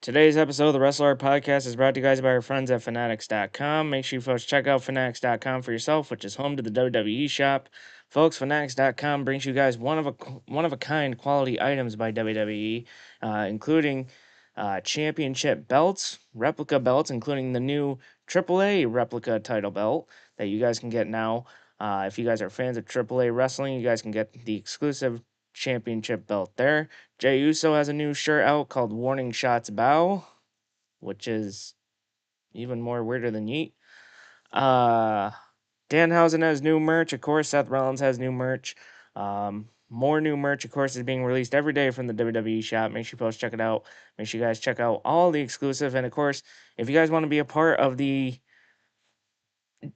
Today's episode of the Wrestle Arc Podcast is brought to you guys by our friends at Fanatics.com. Make sure you folks check out Fanatics.com for yourself, which is home to the WWE shop. Folks, Fanatics.com brings you guys one of a kind quality items by WWE, including championship belts, replica belts, including the new AAA replica title belt that you guys can get now. If you guys are fans of AAA wrestling, you guys can get the exclusive championship belt there. Jey Uso has a new shirt out called Warning Shots Bow, which is even more weirder than Yeet. Uh, Danhausen has new merch. Of course, Seth Rollins has new merch. More new merch, of course, is being released every day from the WWE shop. Make sure you folks check it out. Make sure you guys check out all the exclusive. And of course, if you guys want to be a part of the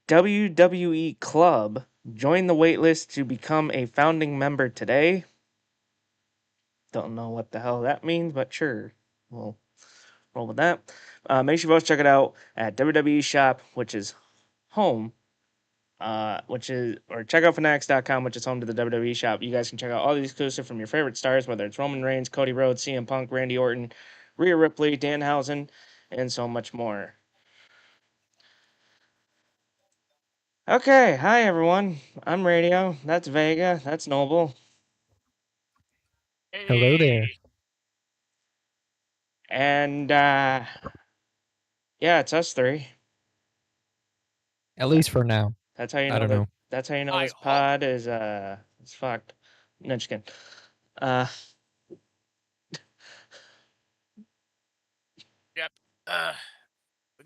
WWE Club, join the waitlist to become a founding member today. Don't know what the hell that means, but sure. We'll roll with that. Make sure you folks check it out at WWE Shop, which is home. Or check out Fanatics.com, which is home to the WWE Shop. You guys can check out all the exclusive from your favorite stars, whether it's Roman Reigns, Cody Rhodes, CM Punk, Randy Orton, Rhea Ripley, Danhausen, and so much more. Okay, hi everyone. I'm Radio. That's Vega. That's Noble. Hello there. And yeah, it's us three. At least for now. That's how you I know don't know. That's how you know I this hope. pod is it's fucked. No, just kidding. Uh, Yep. We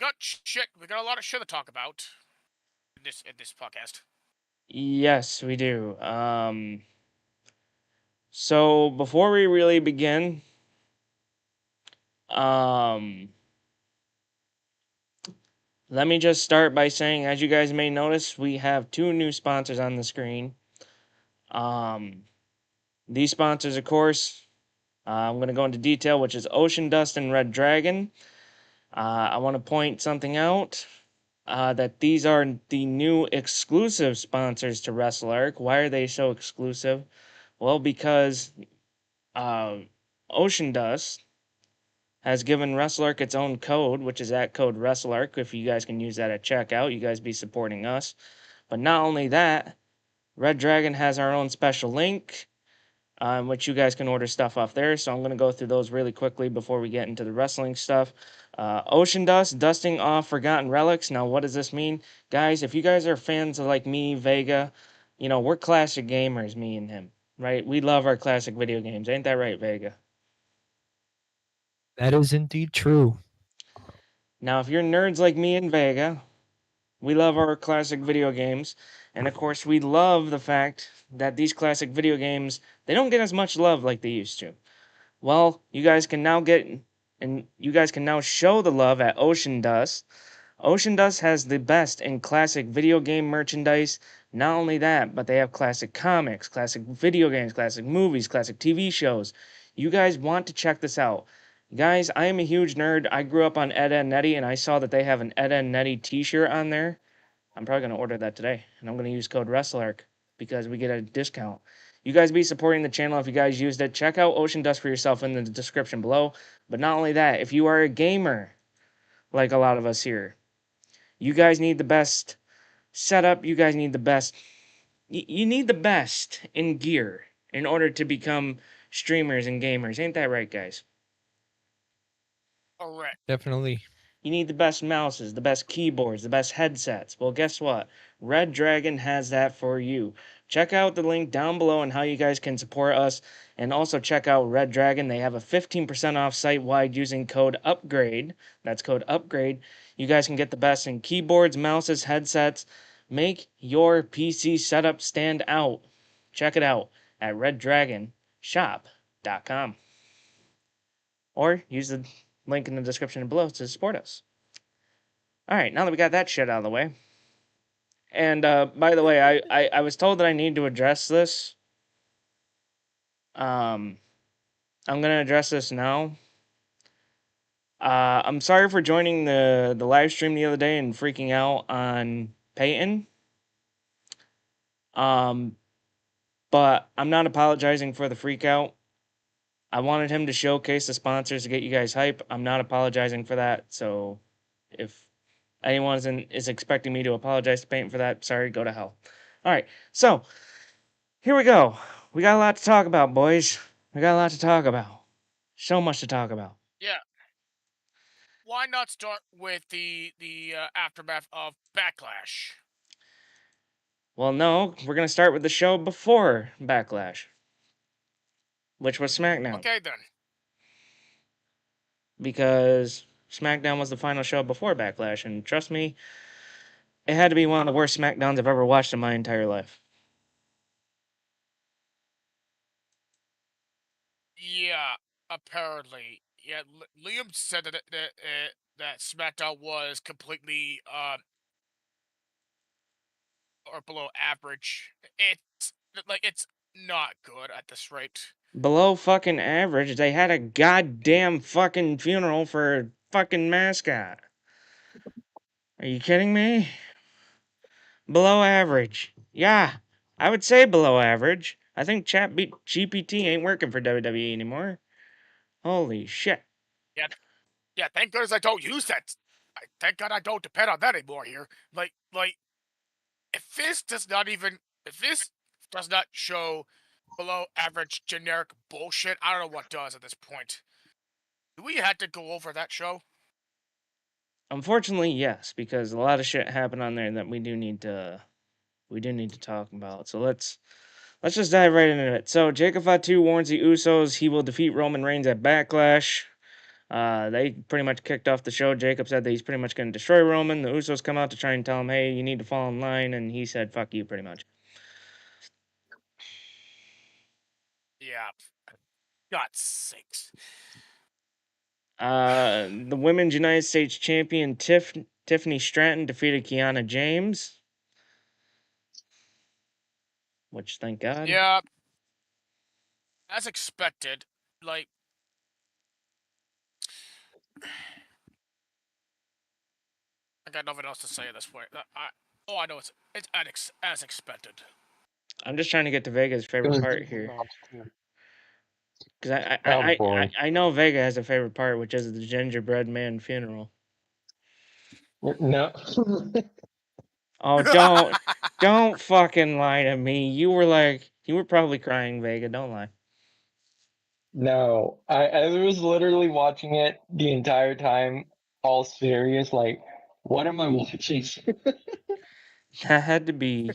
got a lot of shit to talk about in this podcast. yes, we do. So before we really begin, um, let me just start by saying, as you guys may notice, we have two new sponsors on the screen. These sponsors, of course, I'm going to go into detail, which is Ocean Dust and Red Dragon. I want to point something out. That these are the new exclusive sponsors to Wrestle Arc. Why are they so exclusive? Well, because Ocean Dust has given Wrestle Arc its own code, which is at code Wrestle Arc. If you guys can use that at checkout, you guys be supporting us. But not only that, Red Dragon has our own special link, which you guys can order stuff off there. So I'm going to go through those really quickly before we get into the wrestling stuff. Ocean Dust, dusting off forgotten relics. Now, what does this mean? Guys, if you guys are fans of like me, Vega, we're classic gamers, me and him, right? We love our classic video games. Ain't that right, Vega? That is indeed true. Now, if you're nerds like me and Vega, we love our classic video games. And of course, we love the fact that these classic video games, they don't get as much love like they used to. Well, you guys can now show the love at Ocean Dust. Ocean Dust has the best in classic video game merchandise. Not only that, but they have classic comics, classic video games, classic movies, classic TV shows. You guys want to check this out. Guys, I am a huge nerd. I grew up on Ed, Edd n Eddy, and I saw that they have an Ed, Edd n Eddy t-shirt on there. I'm probably going to order that today, and I'm going to use code WrestleArc because we get a discount. You guys be supporting the channel if you guys used it. Check out Ocean Dust for yourself in the description below. But not only that, if you are a gamer, like a lot of us here, you guys need the best setup. You guys need the best. You need the best in gear in order to become streamers and gamers. Ain't that right, guys? Correct. Definitely. You need the best mouses, the best keyboards, the best headsets. Well, guess what? Red Dragon has that for you. Check out the link down below on how you guys can support us. And also check out Red Dragon. They have a 15% off site-wide using code UPGRADE. That's code UPGRADE. You guys can get the best in keyboards, mouses, headsets. Make your PC setup stand out. Check it out at reddragonshop.com. Or use the link in the description below to support us. All right, now that we got that shit out of the way. And by the way, I was told that I need to address this. I'm gonna address this now. I'm sorry for joining the live stream the other day and freaking out on Peyton. But I'm not apologizing for the freak out. I wanted him to showcase the sponsors to get you guys hype. I'm not apologizing for that. So if anyone is expecting me to apologize to Peyton for that, sorry, go to hell. All right, so here we go. We got a lot to talk about, boys. We got a lot to talk about. So much to talk about. Yeah. Why not start with the aftermath of Backlash? Well, no, we're going to start with the show before Backlash, which was SmackDown. Okay then. Because SmackDown was the final show before Backlash, and trust me, it had to be one of the worst SmackDowns I've ever watched in my entire life. Yeah, apparently. Yeah, Liam said that SmackDown was completely or below average. It's not good at this rate. Below fucking average, they had a goddamn fucking funeral for a fucking mascot. Are you kidding me? Below average. Yeah, I would say below average. I think GPT ain't working for WWE anymore. Holy shit. Yeah, thank goodness I don't use that. Thank God I don't depend on that anymore here. If this does not show below average generic bullshit, I don't know what does at this point. Do we have to go over that show? Unfortunately, yes, because a lot of shit happened on there that we do need to talk about. So let's just dive right into it. So Jacob Fatu warns the Usos he will defeat Roman Reigns at Backlash. They pretty much kicked off the show. Jacob said that he's pretty much going to destroy Roman. The Usos come out to try and tell him, hey, you need to fall in line. And he said, fuck you, pretty much. Yeah. God's sakes. The Women's United States Champion Tiffany Stratton defeated Kiana James. Which, thank God. Yeah. As expected, I got nothing else to say at this point. I know it's as expected. I'm just trying to get to Vega's favorite part here. Because I know Vega has a favorite part, which is the gingerbread man funeral. No. Oh, don't fucking lie to me. You were probably crying, Vega. Don't lie. No. I was literally watching it the entire time, all serious, like, what am I watching? That had to be.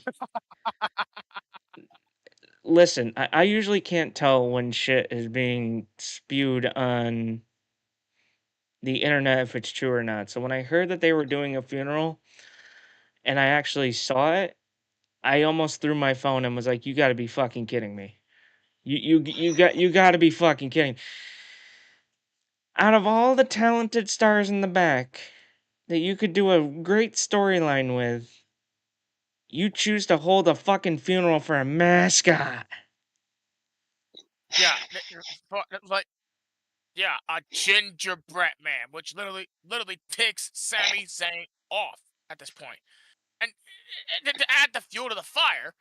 Listen, I usually can't tell when shit is being spewed on the internet if it's true or not. So when I heard that they were doing a funeral and I actually saw it, I almost threw my phone and was like, "You got to be fucking kidding me! You got to be fucking kidding!" Out of all the talented stars in the back that you could do a great storyline with, you choose to hold a fucking funeral for a mascot. Yeah, a gingerbread man, which literally takes Sami Zayn off at this point. And to add the fuel to the fire,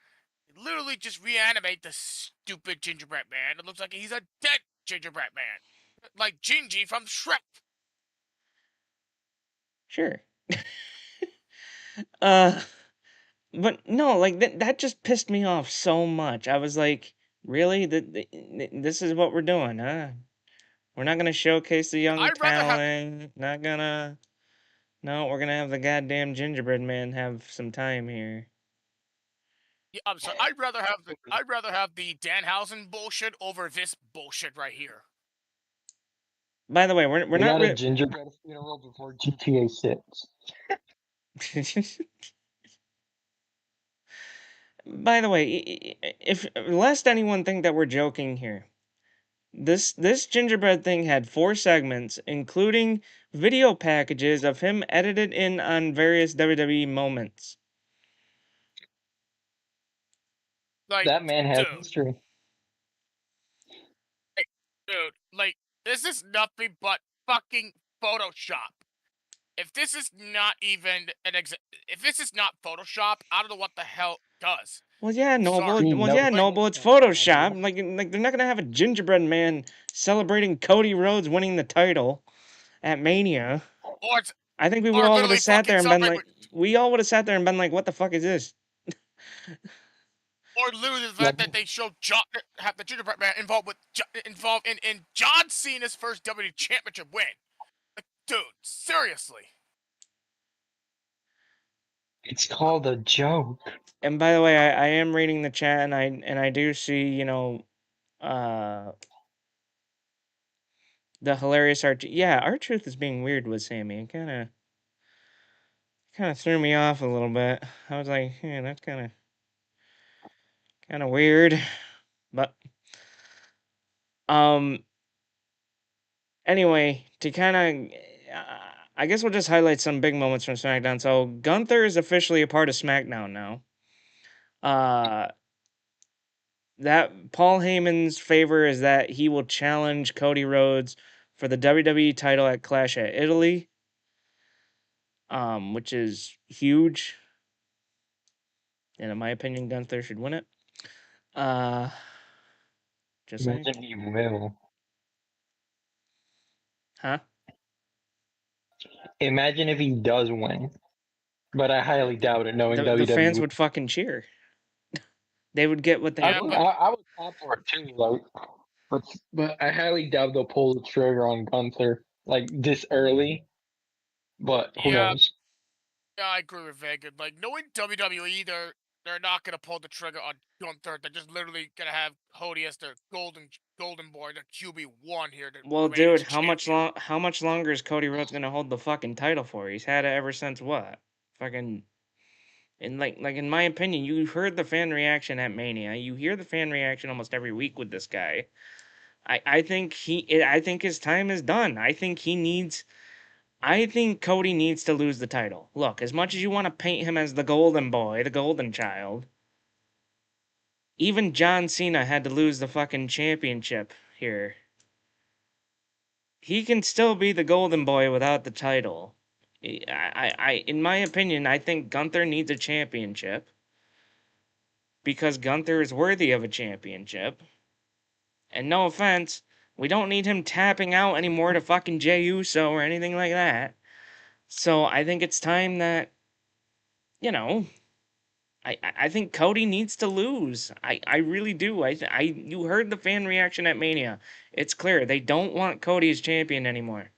literally just reanimate the stupid gingerbread man. It looks like he's a dead gingerbread man, like Gingy from Shrek. Sure. But no, like that just pissed me off so much. I was like, really? This is what we're doing, huh? We're not gonna showcase the young talent. Not gonna. No, we're gonna have the goddamn gingerbread man have some time here. Yeah, I'm sorry. I'd rather have the Danhausen bullshit over this bullshit right here. By the way, we're We not got a gingerbread funeral before GTA 6. By the way, if lest anyone think that we're joking here, this gingerbread thing had 4 segments, including video packages of him edited in on various WWE moments. Like, That man has history. Dude, this is nothing but fucking Photoshop. If this is not even if this is not Photoshop, I don't know what the hell does. Well, yeah, Noble. Sorry. Well, No, yeah, I Noble. hate It's that Photoshop. problem. Like they're not gonna have a gingerbread man celebrating Cody Rhodes winning the title at Mania. Or it's I think we or all would literally have sat fucking there and been celebrate like, we all would have sat there and been like, what the fuck is this? or literally the Like, fact that they show John have the gingerbread man involved with involved in John Cena's first WWE Championship win. Like, dude, seriously. it's called a joke. And by the way, I am reading the chat, and I do see, the hilarious art. Yeah, R-Truth is being weird with Sammy. It kind of threw me off a little bit. I was like, yeah, that's kind of weird. But anyway, to kind of, I guess we'll just highlight some big moments from SmackDown. So Gunther is officially a part of SmackDown now. That Paul Heyman's favor is that he will challenge Cody Rhodes for the WWE title at Clash at Italy, which is huge. And in my opinion, Gunther should win it. Just saying. Imagine he will. Huh? Imagine if he does win. But I highly doubt it, knowing The fans WWE. would fucking cheer. They would get what they Yeah, want. I would clap for it too, like, but I highly doubt they'll pull the trigger on Gunther like this early. But who Yeah. knows? Yeah, I agree with Vegan. Like, knowing WWE, they're not gonna pull the trigger on Gunther. They're just literally gonna have Cody as their golden boy, the QB1 here. The Well, reigning dude, how much longer is Cody Rhodes gonna hold the fucking title for? He's had it ever since what? Fucking and like in my opinion, you heard the fan reaction at Mania. You hear the fan reaction almost every week with this guy. I think I think his time is done. I think Cody needs to lose the title. Look, as much as you want to paint him as the golden boy, the golden child, even John Cena had to lose the fucking championship here. He can still be the golden boy without the title. In my opinion, I think Gunther needs a championship because Gunther is worthy of a championship. And no offense, we don't need him tapping out anymore to fucking Jey Uso or anything like that. So I think it's time that, you know, I think Cody needs to lose. I really do. You heard the fan reaction at Mania. It's clear they don't want Cody as champion anymore.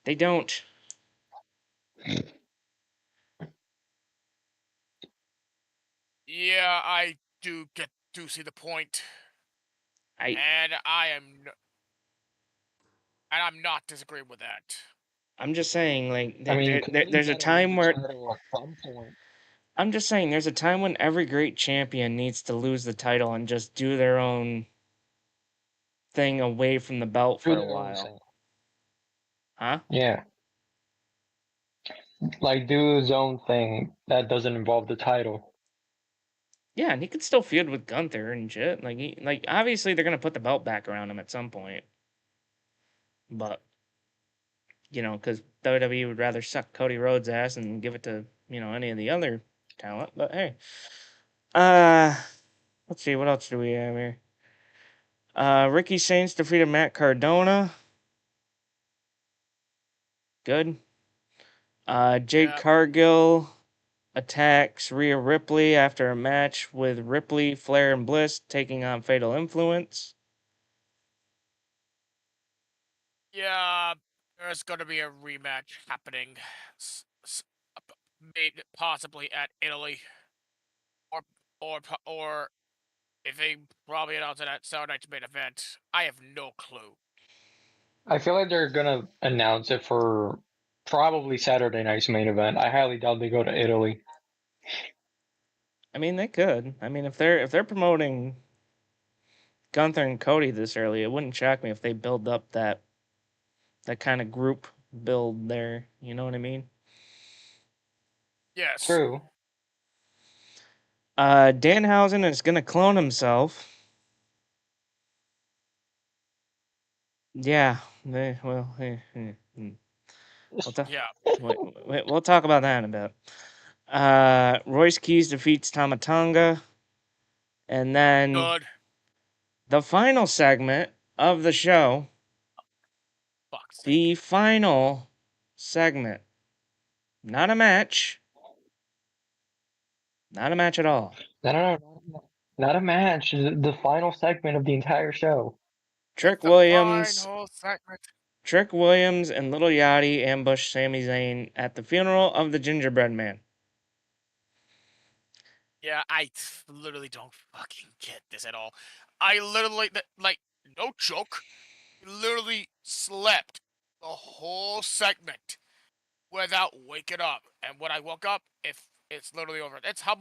They don't. Yeah, I do see the point, and I'm not disagreeing with that. I'm just saying, like, I mean, there's a time where at some point. I'm just saying there's a time when every great champion needs to lose the title and just do their own thing away from the belt for Do a their own while. thing. Huh? Yeah. Like do his own thing that doesn't involve the title. Yeah, and he could still feud with Gunther and shit. Like obviously they're gonna put the belt back around him at some point. But because WWE would rather suck Cody Rhodes' ass and give it to, any of the other talent. But hey. Let's see, what else do we have here? Ricky Saints defeated Matt Cardona. Good. Jade Cargill attacks Rhea Ripley after a match with Ripley, Flair, and Bliss taking on Fatal Influence. Yeah, there's gonna be a rematch happening, possibly at Italy, or if they probably announce it at Saturday Night's main event. I have no clue. I feel like they're gonna announce it for probably Saturday night's main event. I highly doubt they go to Italy. I mean, they could. I mean, if they're promoting Gunther and Cody this early, it wouldn't shock me if they build up that kind of group build there. You know what I mean? Yes. True. Danhausen is gonna clone himself. Yeah. We'll Yeah. talk about that in a bit. Royce Keys defeats Tamatanga. And then Good. the final segment of the show, Fuck's sake. the final segment, not a match. Not a match at all. No. Not a match. The final segment of the entire show. Trick It's the Williams, final segment. Trick Williams and Little Yachty ambush Sami Zayn at the funeral of the Gingerbread Man. Yeah, I literally don't fucking get this at all. I literally, like, no joke, literally slept the whole segment without waking up. And when I woke up, if it's literally over. That's how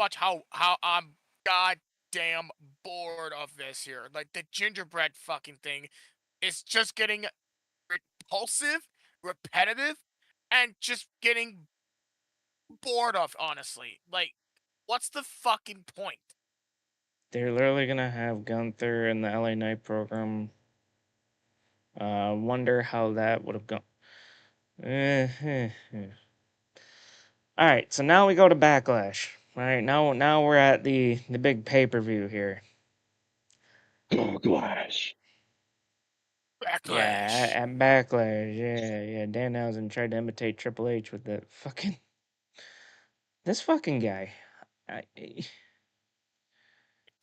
I'm goddamn bored of this here. Like, the gingerbread fucking thing is just getting repulsive, repetitive, and just getting bored of, honestly. Like, what's the fucking point? They're literally gonna have Gunther in the LA Knight program. Wonder how that would have gone. All right, so now we go to Backlash. All right, now we're at the big pay-per-view here. Backlash. Yeah, at Backlash. Yeah. Danhausen tried to imitate Triple H with the fucking this fucking guy.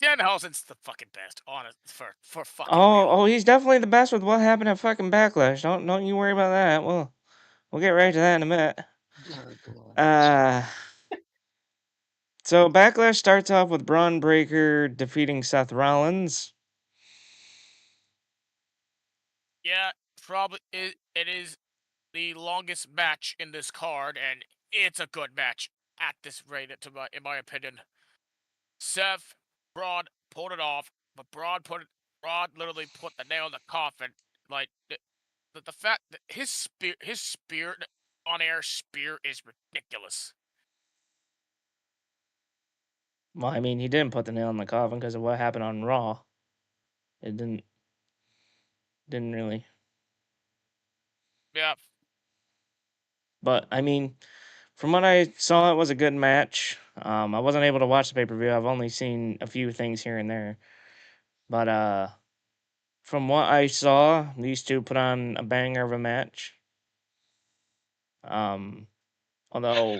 Danhausen's the fucking best, honest for fucking real. Oh, he's definitely the best with what happened at fucking Backlash. Don't you worry about that. We'll get right to that in a minute. So Backlash starts off with Braun Breaker defeating Seth Rollins. Yeah, probably it is the longest match in this card, and it's a good match at this rate, in my opinion. Seth, Braun pulled it off, but Braun literally put the nail in the coffin. Like the fact that his spear on air spear is ridiculous. Well, I mean, he didn't put the nail in the coffin because of what happened on Raw. It didn't really. Yeah. But I mean, from what I saw, it was a good match. I wasn't able to watch the pay-per-view. I've only seen a few things here and there. But from what I saw, these two put on a banger of a match. Um, although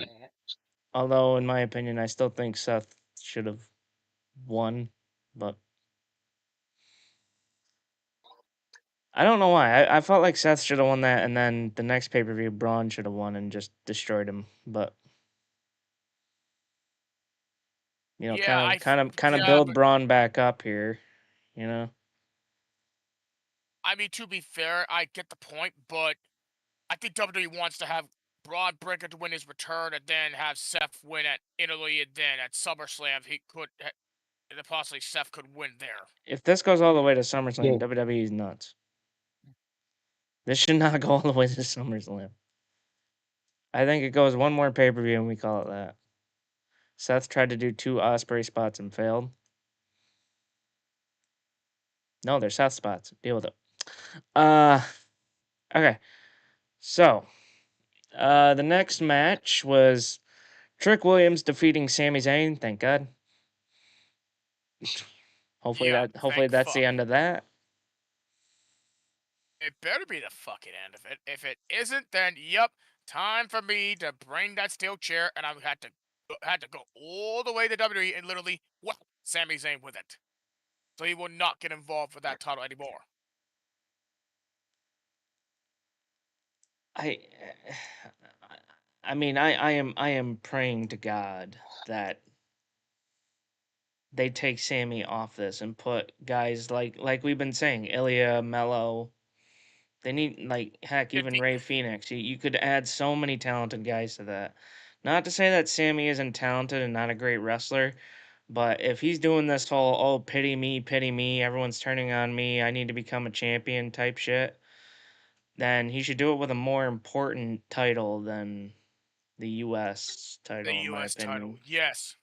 in my opinion, I still think Seth should have won, but I don't know why. I felt like Seth should have won that, and then the next pay-per-view, Braun should have won and just destroyed him. But Yeah, kind of yeah, build but Braun back up here. You know. I mean, to be fair, I get the point, but I think WWE wants to have Braun Breaker to win his return, and then have Seth win at Italy, and then at SummerSlam and possibly Seth could win there. If this goes all the way to SummerSlam, Yeah. WWE is nuts. This should not go all the way to SummerSlam. I think it goes one more pay-per-view and we call it that. Seth tried to do 2 Osprey spots and failed. No, they're Seth spots. Deal with it. Okay. So, the next match was Trick Williams defeating Sami Zayn. Thank God. Hopefully that's the end of that. It better be the fucking end of it. If it isn't, then yep, time for me to bring that steel chair, and I had to go all the way to WWE and literally whack Sami Zayn with it, so he will not get involved with that title anymore. I mean, I am praying to God that they take Sammy off this and put guys like we've been saying, Ilya, Mello. They need heck, even Ray Phoenix. You could add so many talented guys to that. Not to say that Sammy isn't talented and not a great wrestler, but if he's doing this whole pity me, everyone's turning on me, I need to become a champion type shit, then he should do it with a more important title than the US title, in my opinion. Title, yes.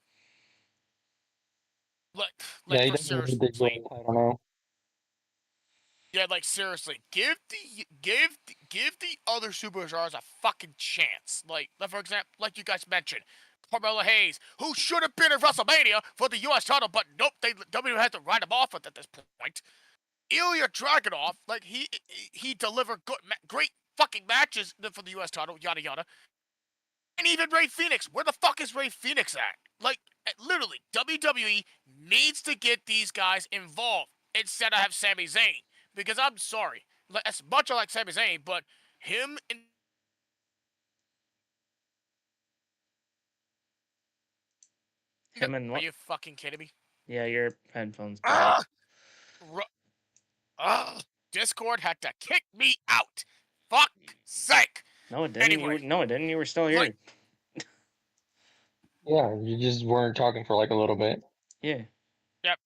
Yeah, he doesn't need the gold title now. Yeah, like seriously, give the other superstars a fucking chance. Like for example, like you guys mentioned, Carmelo Hayes, who should have been at WrestleMania for the U.S. title, but nope, WWE had to write him off at this point. Ilya Dragunov, like he delivered great fucking matches for the U.S. title, yada yada. And even Ray Phoenix, where the fuck is Ray Phoenix at? Like, literally, WWE needs to get these guys involved instead of have Sami Zayn. Because I'm sorry, as much as I like Sami Zayn, but him and Him and are what? you fucking kidding me? Yeah, your headphones. Ugh! Discord had to kick me out. Fuck sake. No, it didn't. Anyway, No, it didn't. You were still here. like, Yeah, you just weren't talking for like a little bit. Yeah. yep.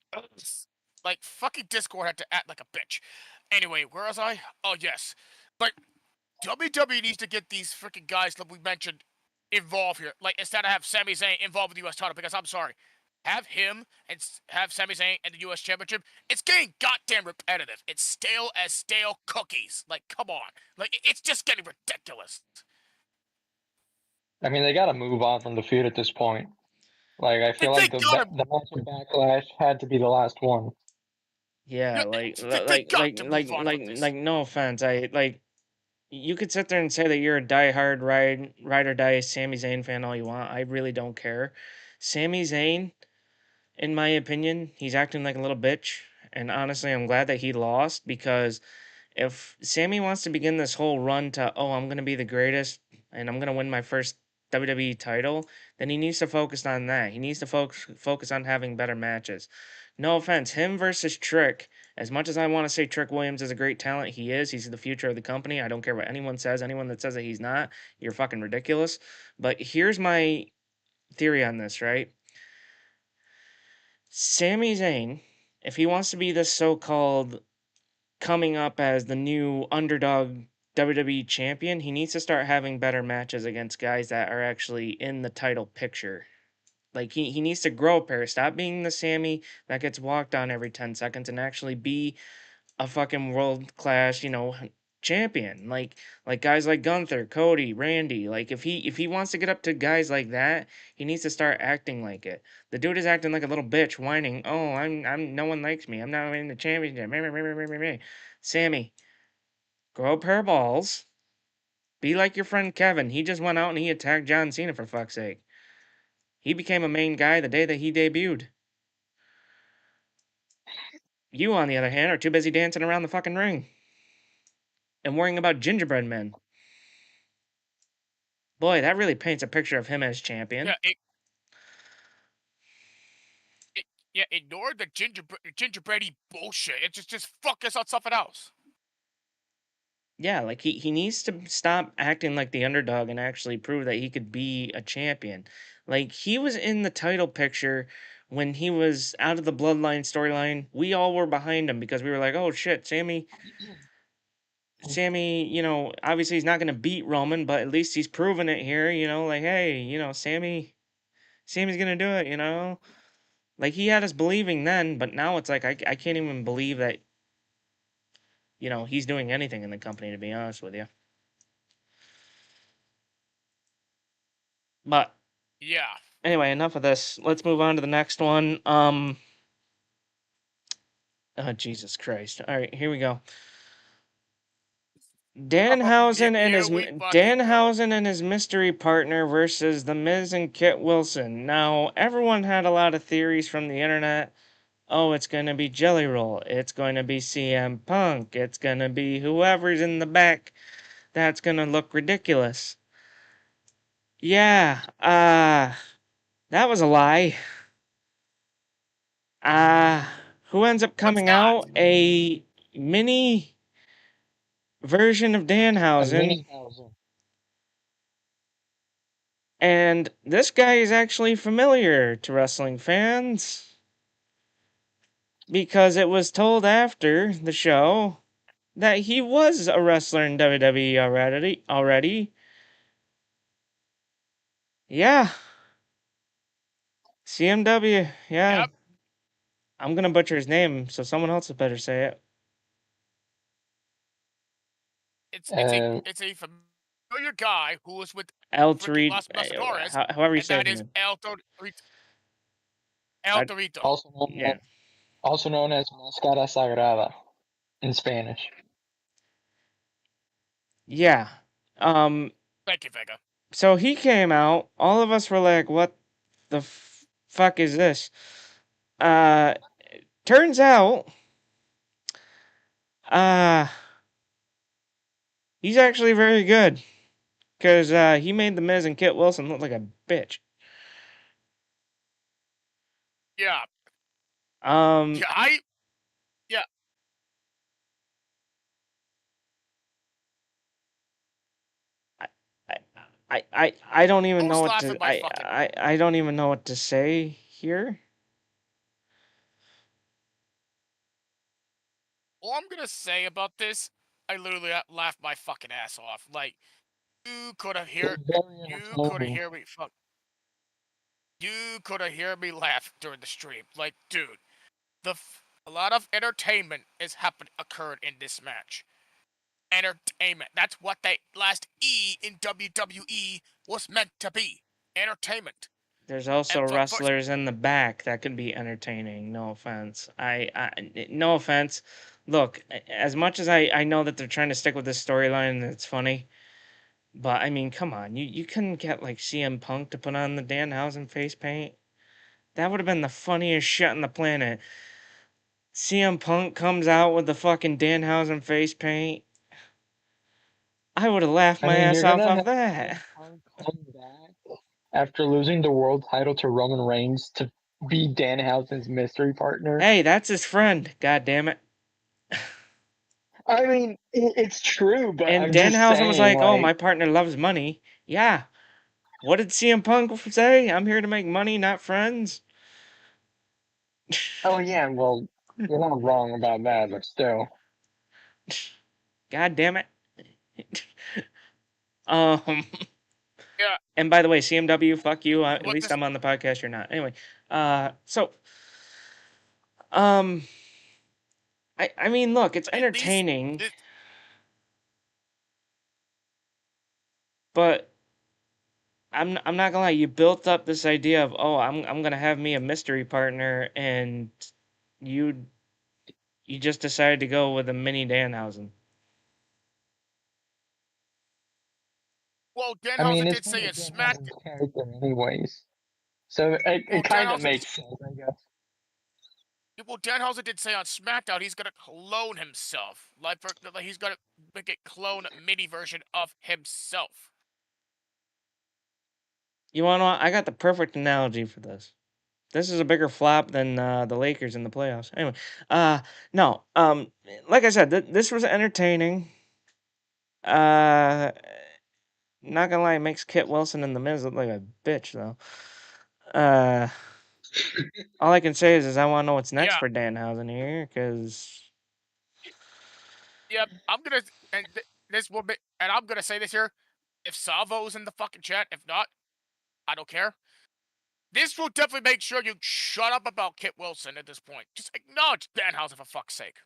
Like, fucking Discord had to act like a bitch. Anyway, where was I? Oh, yes. But WWE needs to get these freaking guys that we mentioned involved here. Like, instead of have Sami Zayn involved with the U.S. title, because I'm sorry. Have him and have Sami Zayn and the U.S. Championship. It's getting goddamn repetitive. It's stale as stale cookies. Like, come on. Like, it's just getting ridiculous. I mean, they got to move on from the feud at this point. Like, I feel like the match of Backlash had to be the last one. Yeah, no offense. You could sit there and say that you're a diehard ride or die Sami Zayn fan all you want. I really don't care. Sami Zayn, in my opinion, he's acting like a little bitch. And honestly, I'm glad that he lost, because if Sammy wants to begin this whole run to, oh, I'm going to be the greatest and I'm going to win my first WWE title, then he needs to focus on that. He needs to focus on having better matches. No offense, him versus Trick. As much as I want to say Trick Williams is a great talent, he is. He's the future of the company. I don't care what anyone says. Anyone that says that he's not, you're fucking ridiculous. But here's my theory on this, right? Sami Zayn, if he wants to be this so-called coming up as the new underdog WWE champion, he needs to start having better matches against guys that are actually in the title picture. Like, he needs to grow a pair. Stop being the Sammy that gets walked on every 10 seconds and actually be a fucking world-class, champion. Like guys like Gunther, Cody, Randy. Like, if he wants to get up to guys like that, he needs to start acting like it. The dude is acting like a little bitch, whining, "Oh, I'm no one likes me. I'm not winning the championship." Sammy, grow a pair of balls. Be like your friend Kevin. He just went out and he attacked John Cena, for fuck's sake. He became a main guy the day that he debuted. You, on the other hand, are too busy dancing around the fucking ring and worrying about gingerbread men. Boy, that really paints a picture of him as champion. Yeah, ignore the gingerbready bullshit. It's just focus on something else. Yeah, like he needs to stop acting like the underdog and actually prove that he could be a champion. Like, he was in the title picture when he was out of the Bloodline storyline. We all were behind him because we were like, "Oh shit, Sammy, obviously he's not going to beat Roman, but at least he's proven it here, like, hey, Sammy's going to do it, Like, he had us believing then, but now it's like I can't even believe that he's doing anything in the company, to be honest with you. But yeah. Anyway, enough of this. Let's move on to the next one. Oh, Jesus Christ. All right, here we go. Danhausen and his mystery partner versus The Miz and Kit Wilson. Now, everyone had a lot of theories from the internet. Oh, it's going to be Jelly Roll. It's going to be CM Punk. It's going to be whoever's in the back. That's going to look ridiculous. Yeah, that was a lie. Who ends up coming out? A mini version of Danhausen. And this guy is actually familiar to wrestling fans, because it was told after the show that he was a wrestler in WWE already. Yeah. CMW, yeah. Yep. I'm gonna butcher his name, so someone else had better say it. It's a familiar your guy who was with El freaking Torito, Los Matadores, however you and say that his is name. El Torito. Also known as Mascara Sagrada in Spanish. Yeah. Thank you, Vega. So he came out. All of us were like, "What the fuck is this?" Turns out, he's actually very good. Because he made The Miz and Kit Wilson look like a bitch. Yeah. Um, Yeah. I don't even know was what laughing to my fucking. I don't even know what to say here. All I'm gonna say about this, I literally laughed my fucking ass off. Like, you could have heard me fuck. You could have heard me laugh during the stream. Like, dude, a lot of entertainment occurred in this match. Entertainment. That's what the last E in WWE was meant to be. Entertainment. There's also wrestlers in the back that could be entertaining. No offense. No offense. Look, as much as I know that they're trying to stick with this storyline and it's funny, but I mean, come on, you couldn't get like CM Punk to put on the Danhausen face paint. That would have been the funniest shit on the planet. CM Punk comes out with the fucking Danhausen face paint. I would have laughed my ass off that. Punk come back after losing the world title to Roman Reigns to be Danhausen's mystery partner. Hey, that's his friend. God damn it. I mean, it's true, but and I'm Danhausen was like, "Oh, like, my partner loves money." Yeah. What did CM Punk say? I'm here to make money, not friends. Oh yeah, well, you're not wrong about that, but still. God damn it. Yeah. And by the way, CMW, fuck you. At least I'm on the podcast. You're not. Anyway, I mean, look, it's entertaining, but I'm not gonna lie. You built up this idea of, oh, I'm gonna have me a mystery partner, and you just decided to go with a mini Danhausen. Well, Danhausen did say in SmackDown. Character anyways, so it kind of makes sense, I guess. Well, Danhausen did say on SmackDown he's gonna clone himself. Like he's gonna make a clone mini version of himself. You wanna know? I got the perfect analogy for this. This is a bigger flop than the Lakers in the playoffs. Anyway, no, like I said, this was entertaining. Not gonna lie, it makes Kit Wilson and the Miz look like a bitch, though. All I can say is I want to know what's next for Danhausen here, because. Yep, I'm gonna I'm gonna say this here. If Salvo's in the fucking chat, if not, I don't care. This will definitely make sure you shut up about Kit Wilson at this point. Just acknowledge Danhausen for fuck's sake.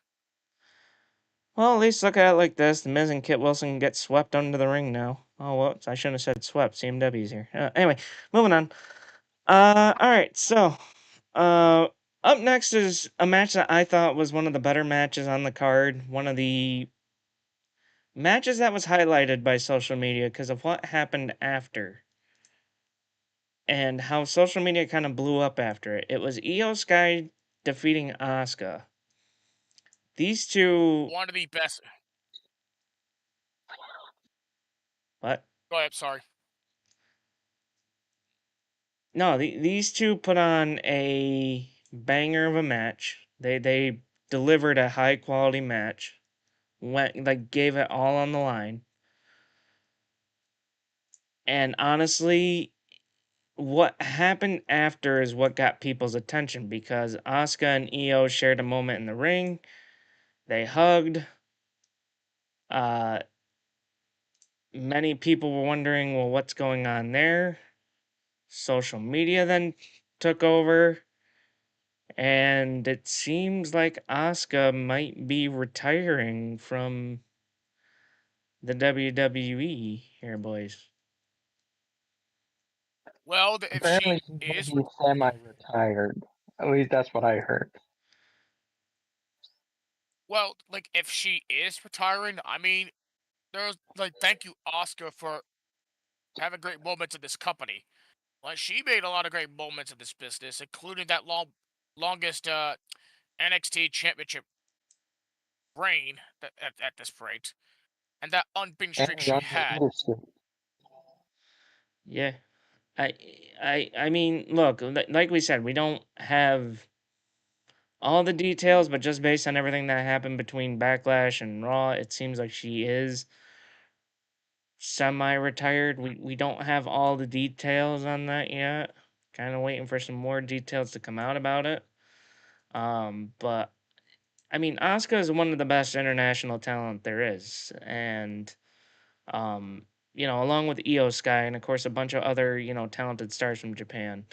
Well, at least look at it like this. The Miz and Kit Wilson get swept under the ring now. Oh, well, I shouldn't have said swept. CMW's here. Anyway, moving on. Alright, so, up next is a match that I thought was one of the better matches on the card. One of the matches that was highlighted by social media because of what happened after. And how social media kind of blew up after it. It was Io Sky defeating Asuka. These two... One of the best... What? Go ahead, sorry. No, these two put on a banger of a match. They delivered a high quality match. Gave it all on the line. And honestly, what happened after is what got people's attention because Asuka and Io shared a moment in the ring. They hugged. Many people were wondering, well, what's going on there? Social media then took over. And it seems like Asuka might be retiring from the WWE here, boys. Well, if Apparently, she she's going is, to be semi-retired. At least that's what I heard. well, like if she is retiring, I mean, there's like thank you, Oscar, for having great moments in this company. Like she made a lot of great moments in this business, including that longest NXT Championship reign at this rate, and that unbeaten And streak the she had. undefeated streak. Yeah. I I mean, look, like we said, we don't have all the details, but just based on everything that happened between Backlash and Raw, it seems like she is semi-retired. We don't have all the details on that yet. Kind of waiting for some more details to come out about it. But I mean, Asuka is one of the best international talent there is, and um, along with Io Sky and of course a bunch of other talented stars from Japan.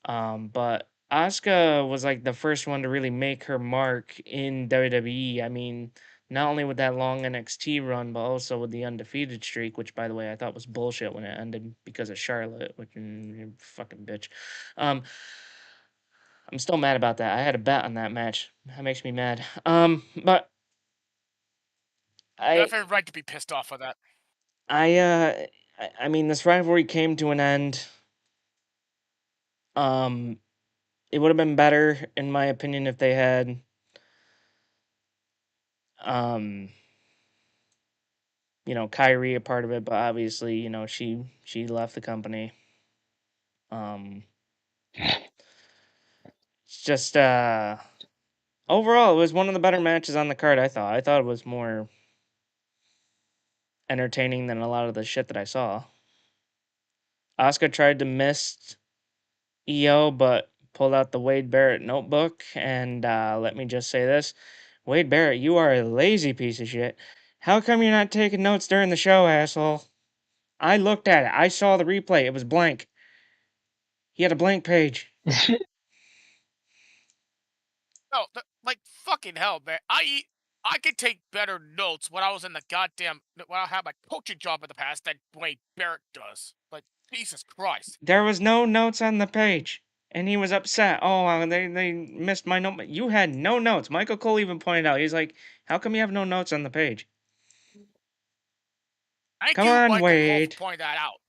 But Asuka was like the first one to really make her mark in WWE. I mean, not only with that long NXT run, but also with the undefeated streak, which by the way I thought was bullshit when it ended because of Charlotte, which fucking bitch. Um, I'm still mad about that. I had a bet on that match. That makes me mad. But You have I every right to be pissed off with that. I mean, this rivalry came to an end. Um, it would have been better, in my opinion, if they had um Kyrie a part of it, but obviously, she left the company. Um, it's just overall, it was one of the better matches on the card. I thought it was more entertaining than a lot of the shit that I saw. Asuka tried to miss EO, but pulled out the Wade Barrett notebook, and let me just say this: Wade Barrett, you are a lazy piece of shit. How come you're not taking notes during the show, asshole? I looked at it. I saw the replay. It was blank. He had a blank page. No, like fucking hell, man. I could take better notes when I was in the goddamn when I had my coaching job in the past than Wade Barrett does. Like Jesus Christ. There was no notes on the page, and he was upset. Oh, they missed my note. You had no notes. Michael Cole even pointed out. He's like, "How come you have no notes on the page?" Thank Come you, on, Michael Cole, for Wade. pointing that out.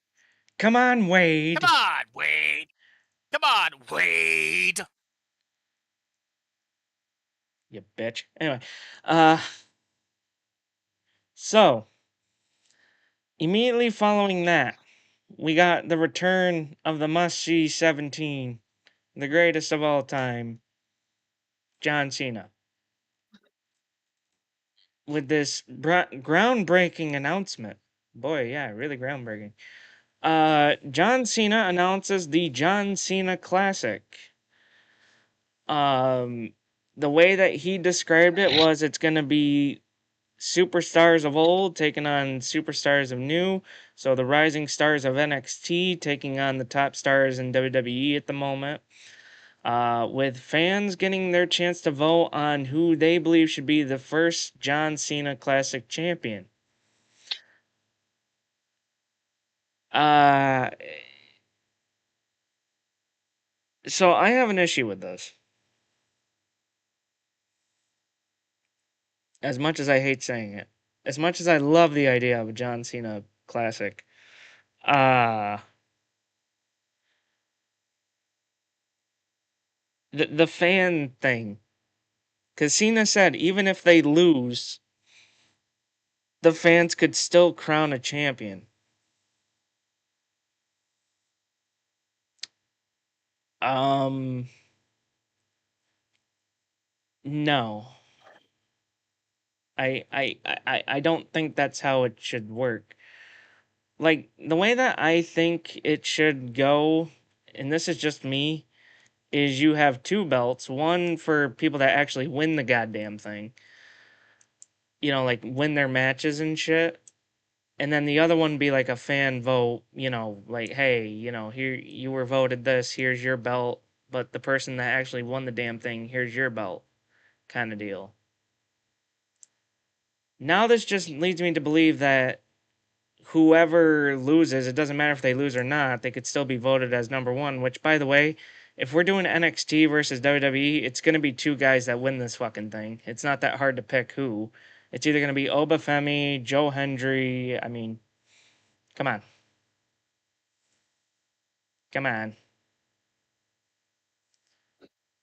Come on, Come Wade. on, Wade. Come on, Wade. You bitch. Anyway, uh, so immediately following that, we got the return of the must-see 17, the greatest of all time, John Cena, with this groundbreaking announcement. Boy, yeah, really groundbreaking. John Cena announces the John Cena Classic. Um, the way that he described it was it's going to be superstars of old taking on superstars of new. So the rising stars of NXT taking on the top stars in WWE at the moment. With fans getting their chance to vote on who they believe should be the first John Cena Classic champion. Uh, so I have an issue with this. As much as I hate saying it, as much as I love the idea of a John Cena Classic, uh, the fan thing. Because Cena said even if they lose, the fans could still crown a champion. Um, no. I don't think that's how it should work. Like, the way that I think it should go, and this is just me, is you have two belts. One for people that actually win the goddamn thing. Like win their matches and shit. And then the other one be like a fan vote, like, hey, here you were voted this, here's your belt, but the person that actually won the damn thing, here's your belt, kind of deal. Now this just leads me to believe that whoever loses, it doesn't matter if they lose or not, they could still be voted as number one, which, by the way, if we're doing NXT versus WWE, it's going to be two guys that win this fucking thing. It's not that hard to pick who. It's either going to be Obafemi, Joe Hendry. I mean, come on. Come on.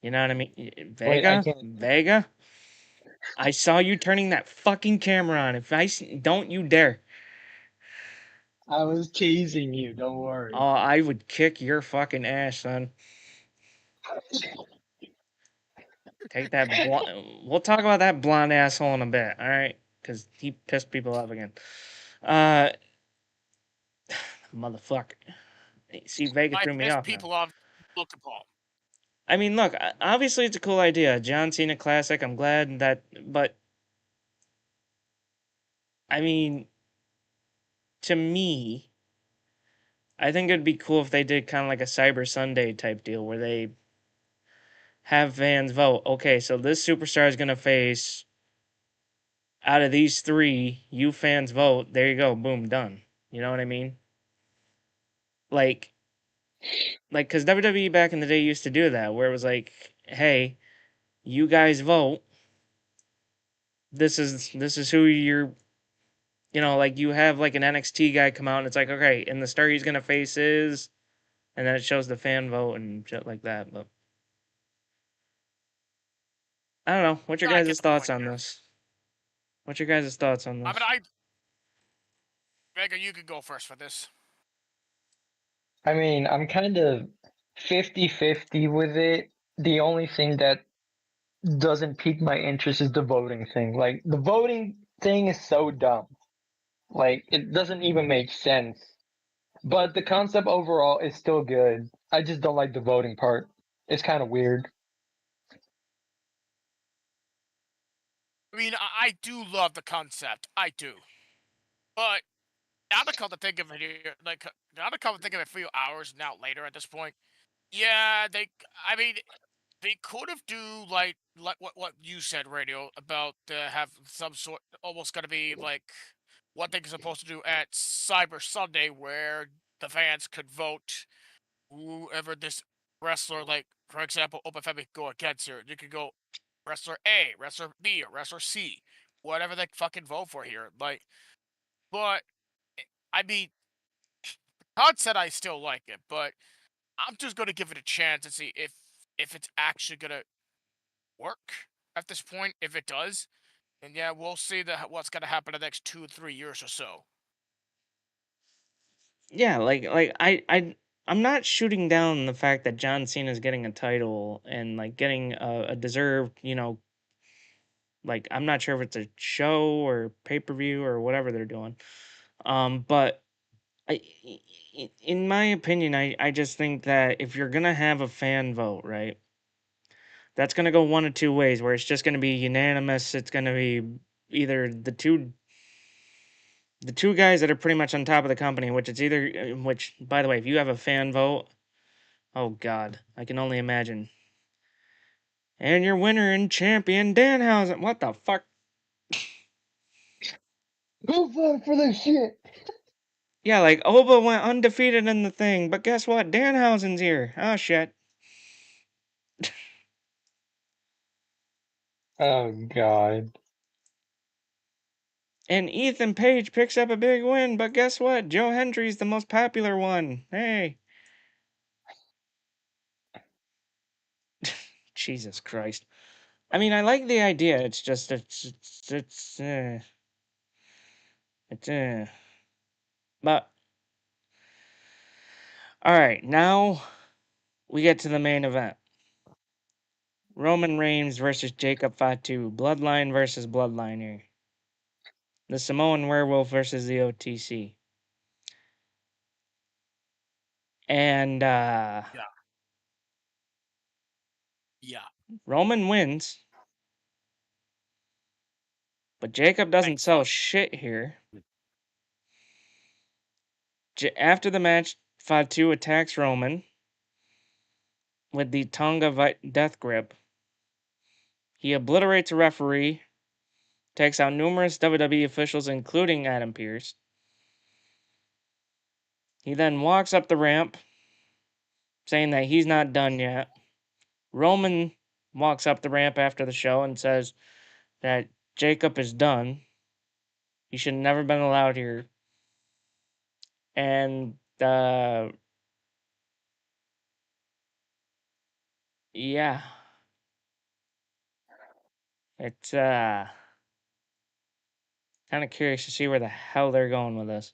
You know what I mean? Wait, I Vega? can't. Vega? I saw you turning that fucking camera on. Don't you dare. I was teasing you. Don't Oh, worry. I would kick your fucking ass, son. Take that We'll talk about that blonde asshole in a bit, all right? Because he pissed people off again. Uh, motherfucker. See, Vega I threw me piss off now. people off. Look at Paul. I mean, look, obviously it's a cool idea. John Cena classic. I'm glad that, but I mean, to me, I think it'd be cool if they did kind of like a Cyber Sunday type deal where they have fans vote. Okay, so this superstar is gonna face out of these three. You fans vote. There you go. Boom, done. You know what I mean? Like, because WWE back in the day used to do that, where it was like, hey, you guys vote. This is who you're. Like you have like an NXT guy come out and it's like, okay, and the star he's gonna face is, and then it shows the fan vote and shit like that. But I don't know. What's your I guys' get the thoughts point on there. this? What's your guys' thoughts on I this? mean, Vega, you could go first for this. I mean, I'm kind of 50-50 with it. The only thing that doesn't pique my interest is the voting thing. Like, the voting thing is so dumb. Like, it doesn't even make sense. But the concept overall is still good. I just don't like the voting part. It's kind of weird. I mean, I do love the concept. I do. But now to come to think of it here, now to come to think of it a few hours now later at this point, yeah, I mean, they could have do like what you said, Radio, about have some sort, almost gonna be like what they're supposed to do at Cyber Sunday, where the fans could vote whoever this wrestler, like for example, Obafemi could go against here. You could go wrestler A, wrestler B, or wrestler C, whatever they fucking vote for here. But I mean, Todd said I still like it, but I'm just gonna give it a chance and see if it's actually gonna work at this point. If it does, and yeah, we'll see what's gonna happen in the next 2 or 3 years or so. Yeah, I'm not shooting down the fact that John Cena is getting a title and like getting a deserved, like I'm not sure if it's a show or pay-per-view or whatever they're doing. But in my opinion, I just think that if you're gonna have a fan vote, right, that's gonna go one of two ways, where it's just gonna be unanimous. It's gonna be either the two guys that are pretty much on top of the company, which it's either which by the way, if you have a fan vote, oh god, I can only imagine. And your winner and champion Danhausen. What the fuck? Go vote for this shit! Yeah, like Oba went undefeated in the thing, but guess what? Danhausen's here. Oh shit. Oh, God. And Ethan Page picks up a big win, but guess what? Joe Hendry's the most popular one. Hey. Jesus Christ. I mean, I like the idea. It's just but all right, now we get to the main event. Roman Reigns versus Jacob Fatu. Bloodline versus Bloodline here. The Samoan Werewolf versus the OTC. And Yeah. Roman wins, but Jacob doesn't Thanks, sell fuck. shit here. After the match, Fatu attacks Roman with the Tonga Death Grip. He obliterates a referee takes out numerous WWE officials, including Adam Pearce. He then walks up the ramp, saying that he's not done yet. Roman walks up the ramp after the show and says that Jacob is done. He should have never been allowed here. And yeah. It's kind of curious to see where the hell they're going with this.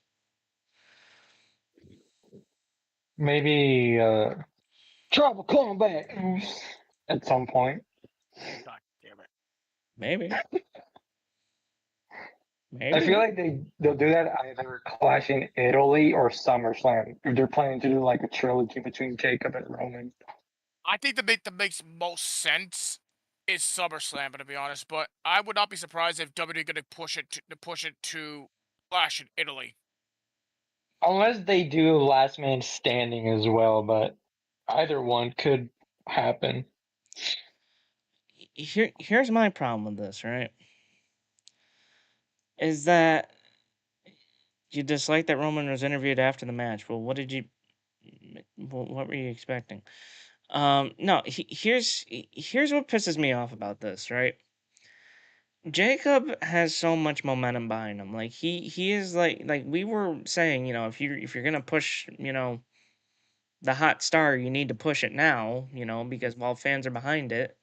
Maybe Tribal Combat at some point. God damn it. Maybe. I feel Maybe. like they'll do that either Clash in Italy or SummerSlam. If they're planning to do like a trilogy between Jacob and Roman. I think that makes most sense is SummerSlam, to be honest. But I would not be surprised if WWE going to push it to Clash in Italy. Unless they do Last Man Standing as well, but either one could happen. Here's my problem with this, right? Is that you dislike that Roman was interviewed after the match. Well, what were you expecting? No, here's what pisses me off about this, right? Jacob has so much momentum behind him. Like he is like we were saying, if you're gonna push, the hot star, you need to push it now, because while fans are behind it.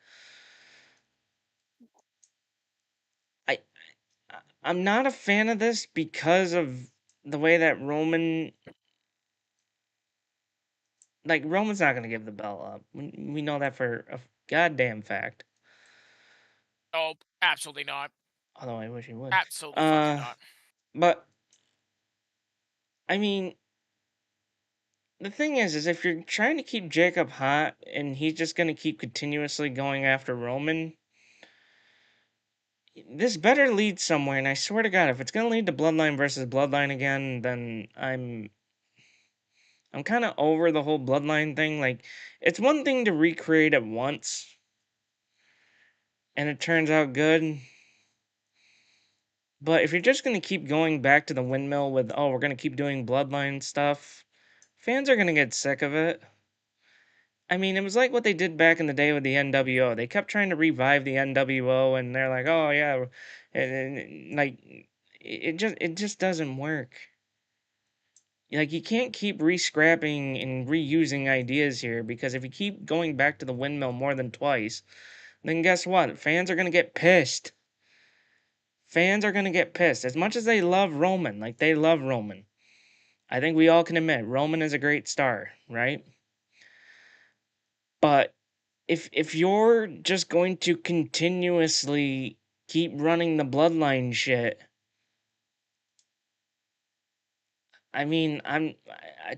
I I'm not a fan of this because of the way that Roman's not gonna give the bell up. We know that for a goddamn fact. Oh, absolutely not. Although I wish he would. Absolutely fucking not. But I mean, the thing is if you're trying to keep Jacob hot and he's just gonna keep continuously going after Roman, this better lead somewhere. And I swear to God, if it's gonna lead to Bloodline versus Bloodline again, then I'm kind of over the whole Bloodline thing. Like, it's one thing to recreate it once, and it turns out good. But if you're just gonna keep going back to the windmill with, oh, we're gonna keep doing Bloodline stuff, fans are gonna get sick of it. I mean, it was like what they did back in the day with the NWO. They kept trying to revive the NWO, and they're like, "Oh yeah," and like it just doesn't work. Like you can't keep re-scrapping and reusing ideas here because if you keep going back to the windmill more than twice, then guess what? Fans are gonna get pissed. Fans are gonna get pissed as much as they love Roman. Like they love Roman. I think we all can admit Roman is a great star, right? But if you're just going to continuously keep running the bloodline shit, I mean,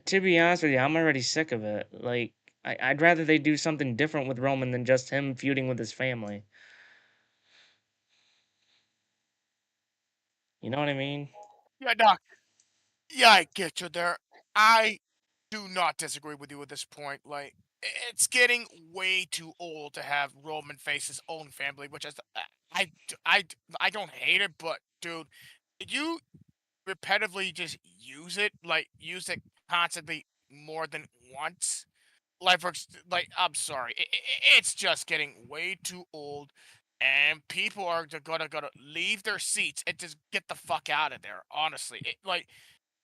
to be honest with you, I'm already sick of it. Like, I'd rather they do something different with Roman than just him feuding with his family. You know what I mean? Yeah, Doc. Yeah, I get you there. I do not disagree with you at this point. Like, it's getting way too old to have Roman face his own family, which is, I, I don't hate it, but dude, you repetitively just use it constantly more than once. Like I'm sorry, it's just getting way too old, and people are gonna leave their seats and just get the fuck out of there. Honestly,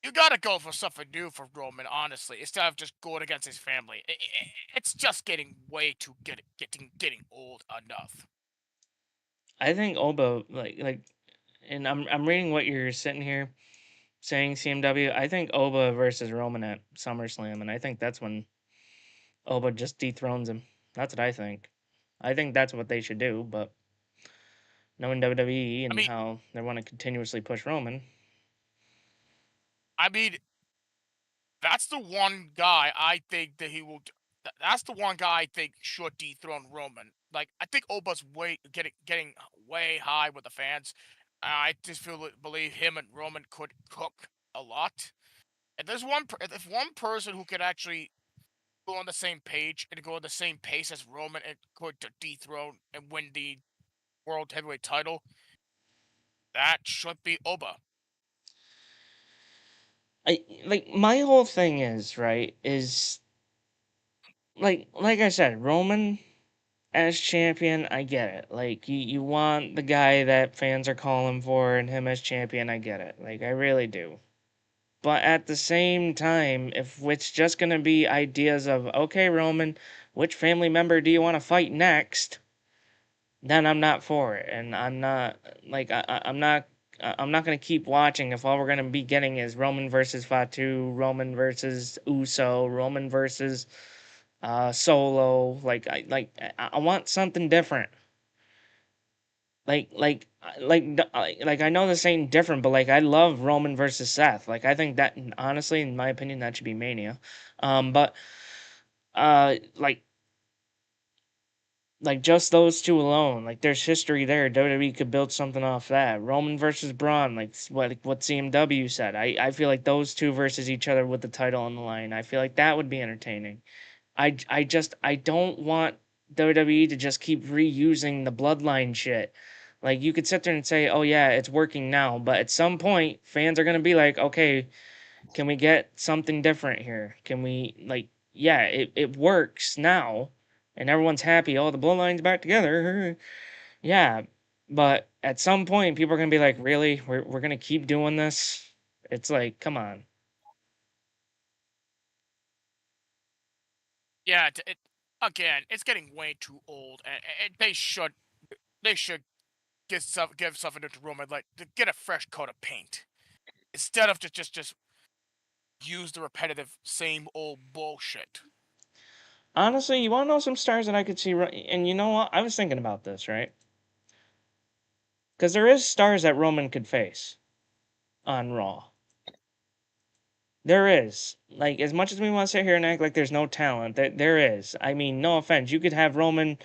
you gotta go for something new for Roman. Honestly, instead of just going against his family, it's just getting way too getting old enough. I think Oba and I'm reading what you're sitting here saying, CMW. I think Oba versus Roman at SummerSlam, and I think that's when Oba just dethrones him. That's what I think. I think that's what they should do, but knowing WWE I and mean, how they want to continuously push Roman. I mean, that's the one guy I think that he will. That's the one guy I think should dethrone Roman. Like I think Oba's getting way high with the fans. I just believe him and Roman could cook a lot. And if one person who could actually go on the same page and go on the same pace as Roman and could dethrone and win the world heavyweight title, That should be Oba. My whole thing is, right, is like I said, Roman as champion, I get it. Like you want the guy that fans are calling for and him as champion, I get it. Like I really do. But at the same time, if it's just gonna be ideas of, okay, Roman, which family member do you want to fight next? Then I'm not for it, and I'm not like I'm not gonna keep watching if all we're gonna be getting is Roman versus Fatu, Roman versus Uso, Roman versus Solo. I want something different. Like I know this ain't different, but like I love Roman versus Seth. Like I think that honestly, in my opinion, that should be Mania. But uh, like like just those two alone, like there's history there. WWE could build something off that. Roman versus Braun, what CMW said. I feel like those two versus each other with the title on the line. I feel like that would be entertaining. I don't want WWE to just keep reusing the bloodline shit. Like you could sit there and say, "Oh yeah, it's working now," but at some point fans are going to be like, "Okay, can we get something different here? Can we yeah, it works now and everyone's happy. Oh, the bloodline's back together." Yeah, but at some point people are going to be like, "Really? We're going to keep doing this?" It's like, "Come on." Yeah, again, it's getting way too old, and they should give something to Roman, like to get a fresh coat of paint instead of just use the repetitive same old bullshit. Honestly, you want to know some stars that I could see and you know what? I was thinking about this, right? Because there is stars that Roman could face on Raw. There is. Like, as much as we want to sit here and act like there's no talent, there is. I mean, no offense. You could have Roman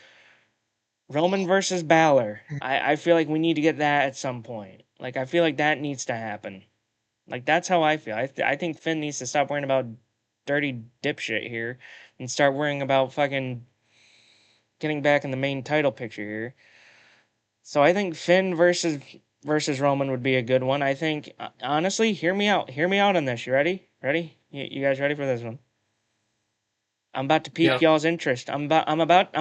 versus Balor. I feel like we need to get that at some point. Like, I feel like that needs to happen. Like, that's how I feel. I think Finn needs to stop worrying about dirty dipshit here and start worrying about fucking getting back in the main title picture here. So I think Finn versus Roman would be a good one. I think honestly, hear me out. Hear me out on this. You ready? Ready? You guys ready for this one? I'm about to pique Yep. y'all's interest. I'm about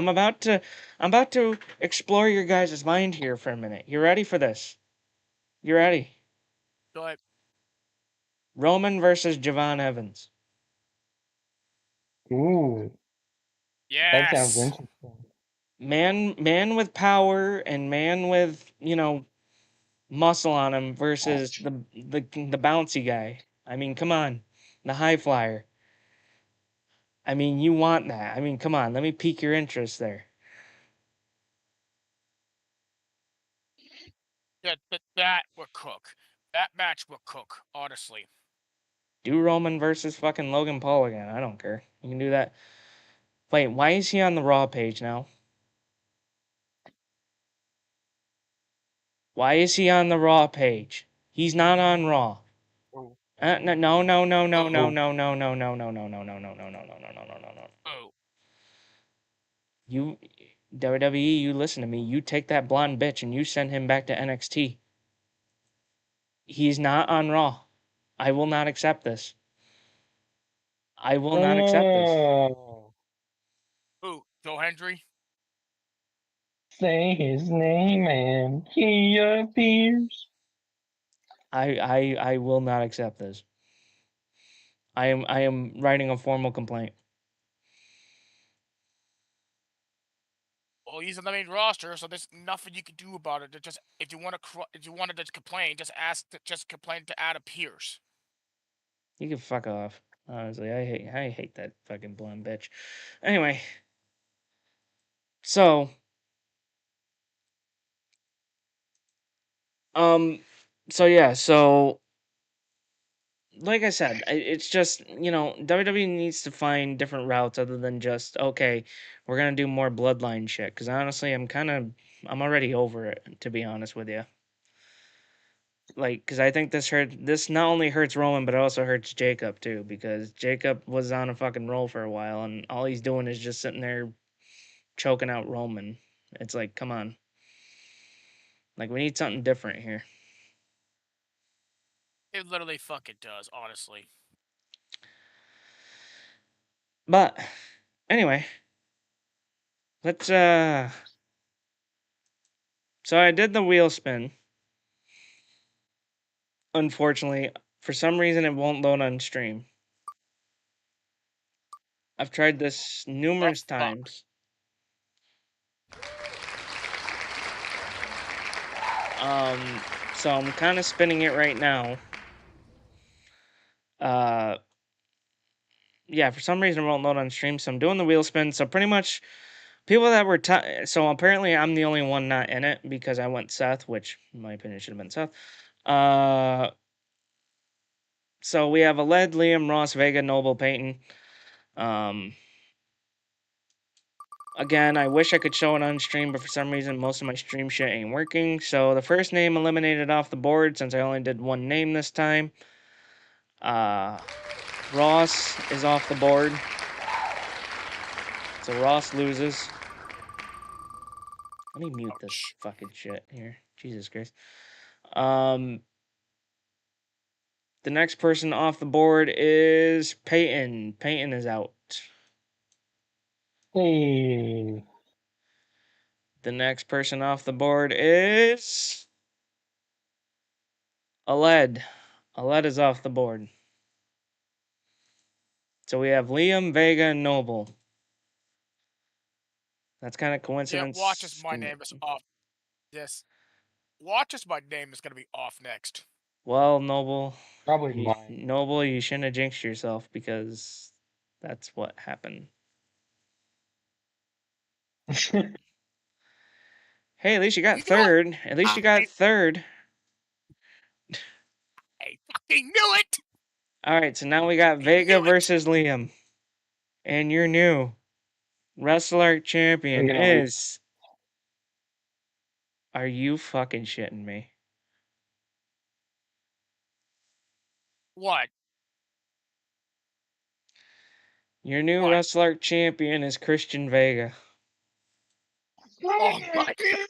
to explore your guys' mind here for a minute. You ready for this? You ready? Go ahead. Roman versus Javon Evans. Ooh, that sounds Yes. interesting. Man with power and man with, muscle on him versus the bouncy guy. I mean, come on. The high flyer. I mean, you want that. I mean, come on. Let me pique your interest there. Yeah, that would cook. That match would cook, honestly. Do Roman versus fucking Logan Paul again. I don't care. You can do that. Wait, why is he on the Raw page now? Why is he on the Raw page? He's not on Raw. Oh. No, no, no, no, no, no, Oh, no, no, no, no, no, no, no, no, no, no, no, no, no, no, no, no, no. Oh. You, WWE, you listen to me. You take that blonde bitch and you send him back to NXT. He's not on Raw. I will not accept this. I will not accept this. no. Who? Joe Hendry? Say his name and he appears. I will not accept this. I am writing a formal complaint. Well, he's on the main roster, so there's nothing you can do about it. Just if you want to, if you wanted to complain, just complain to Adam Pierce. You can fuck off. Honestly, I hate that fucking blonde bitch. Anyway, so um, so yeah, so like I said, it's just WWE needs to find different routes other than just okay, we're gonna do more bloodline shit. Because honestly, I'm already over it, to be honest with you. Like, because I think this not only hurts Roman, but it also hurts Jacob too. Because Jacob was on a fucking roll for a while, and all he's doing is just sitting there choking out Roman. It's like, come on, like we need something different here. It literally fucking does, honestly. But anyway, let's so I did the wheel spin. Unfortunately, for some reason it won't load on stream. I've tried this numerous times. So I'm kind of spinning it right now. Yeah, for some reason it won't load on stream, so I'm doing the wheel spin. So pretty much, people that were so apparently I'm the only one not in it because I went Seth, which in my opinion should have been Seth. So we have Aled, Liam, Ross, Vega, Noble, Peyton. Again, I wish I could show it on stream, but for some reason most of my stream shit ain't working. So the first name eliminated off the board since I only did one name this time. Ross is off the board. So Ross loses. Let me mute this fucking shit here. Jesus Christ. The next person off the board is Peyton. Peyton is out. Hey. The next person off the board is Aled. Aled is off the board. So we have Liam, Vega, and Noble. That's kind of coincidence. Yeah, watch as my name is off. Yes. Watch as my name is going to be off next. Well, Noble. Probably mine. Noble, you shouldn't have jinxed yourself because that's what happened. Hey, at least you got third. At least you got third. I fucking knew it! Alright, so now we got Vega versus Liam. And your new Wrestle Arc champion is... Are you fucking shitting me? What? Your new Wrestle Arc champion is Christian Vega. Oh my god!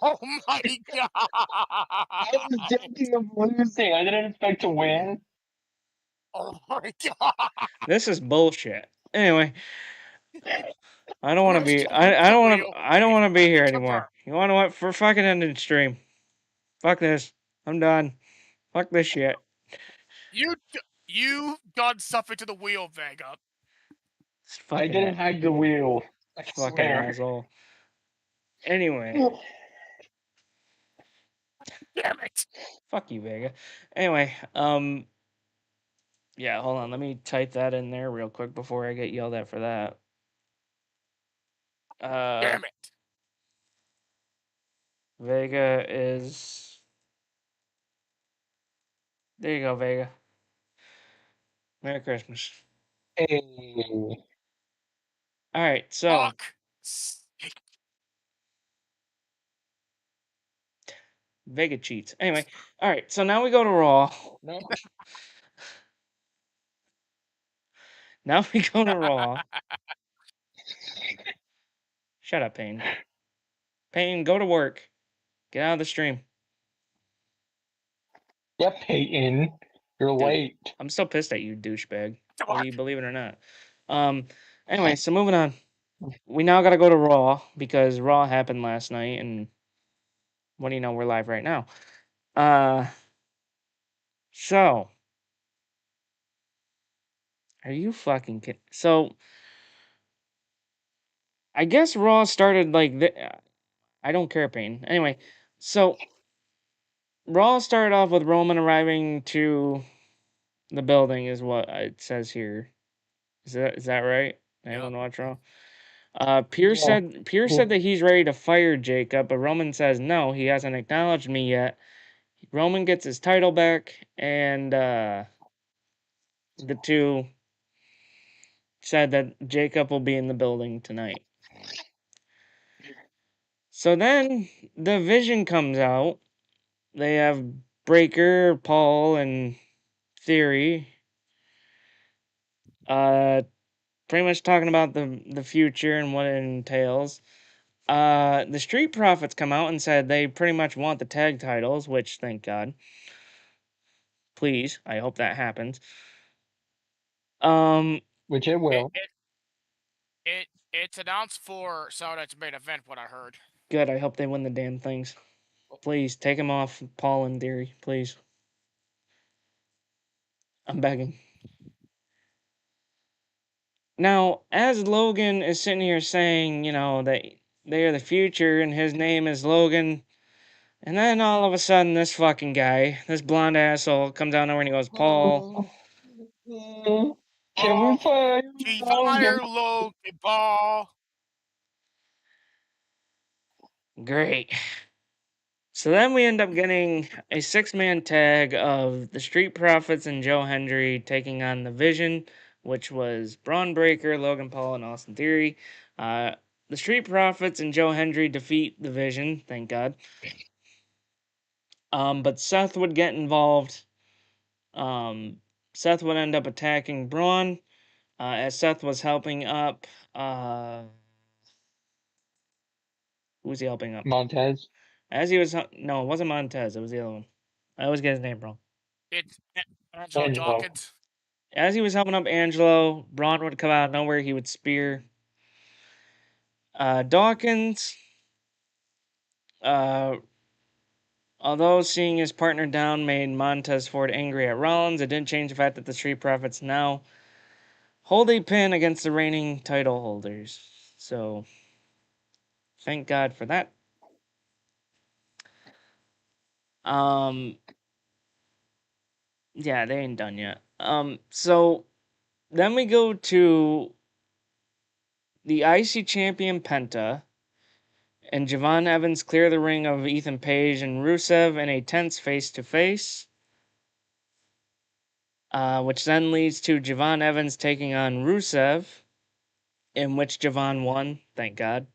Oh my god! I was joking of losing. I didn't expect to win. Oh my god! This is bullshit. Anyway, I don't want to be. I don't want to be here anymore. You want to what? For fucking ending the stream. Fuck this. I'm done. Fuck this shit. You done something to the wheel, Vega. I didn't hack the wheel. I fucking swear. asshole. Anyway. Damn it. Fuck you, Vega. Anyway, yeah, hold on. Let me type that in there real quick before I get yelled at for that. Damn it. Vega is... There you go, Vega. Merry Christmas. Hey. Alright, so... Vega cheats. Anyway, alright, so now we go to Raw. No. Now we go to Raw. Shut up, Payne. Payne, go to work. Get out of the stream. Yep, Peyton. You're late. I'm still pissed at you, douchebag. Whether you believe it or not. Anyway, so moving on. We now gotta go to Raw because Raw happened last night, and what do you know? We're live right now. So are you fucking kidding? So I guess Raw started like I don't care, Payne. Anyway, so Raw started off with Roman arriving to the building, is what it says here. Is that right? Anyone watch Raw? Pierce said that he's ready to fire Jacob, but Roman says no, he hasn't acknowledged me yet. Roman gets his title back, and the two said that Jacob will be in the building tonight. So then the Vision comes out. They have Breaker, Paul, and Theory. Pretty much talking about the future and what it entails. The Street Profits come out and said they pretty much want the tag titles, which, thank God. Please, I hope that happens. Which it will. It's announced for Saturday's main event. What I heard. Good. I hope they win the damn things. Please take him off Paul in theory. Please. I'm begging. Now, as Logan is sitting here saying, that they are the future and his name is Logan, and then all of a sudden this fucking guy, this blonde asshole, comes out nowhere and he goes, Paul. Can we fire Logan Paul? Great. So then we end up getting a 6-man tag of the Street Profits and Joe Hendry taking on the Vision, which was Braun Breaker, Logan Paul, and Austin Theory. The Street Profits and Joe Hendry defeat the Vision, thank God. But Seth would get involved. Seth would end up attacking Braun, as Seth was helping up. Who was he helping up? Montez? As he was, no, it wasn't Montez. It was the other one. I always get his name wrong. It's Angelo Dawkins. As he was helping up Angelo, Braun would come out of nowhere. He would spear Dawkins. Although seeing his partner down made Montez Ford angry at Rollins, it didn't change the fact that the Street Profits now hold a pin against the reigning title holders. So, thank God for that. Yeah, they ain't done yet. So then we go to the IC champion Penta and Javon Evans clear the ring of Ethan Page and Rusev in a tense face-to-face, which then leads to Javon Evans taking on Rusev, in which Javon won, thank God.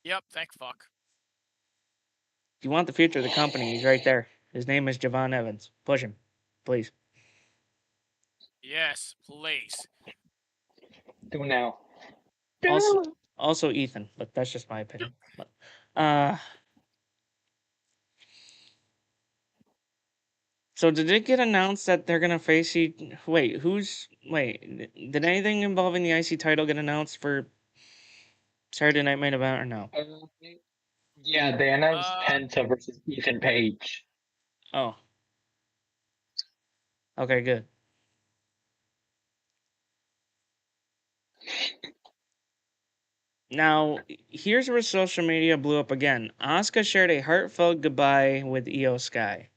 Yep, thank fuck. If you want the future of the company, he's right there. His name is Javon Evans. Push him, please. Yes, please. Do now. Also Ethan, but that's just my opinion. But, so did it get announced that they're gonna face each? Wait, did anything involving the IC title get announced for Saturday Night Main Event or no? Yeah, they announced Penta versus Ethan Page. Oh. Okay, good. Now, here's where social media blew up again. Asuka shared a heartfelt goodbye with Io Sky.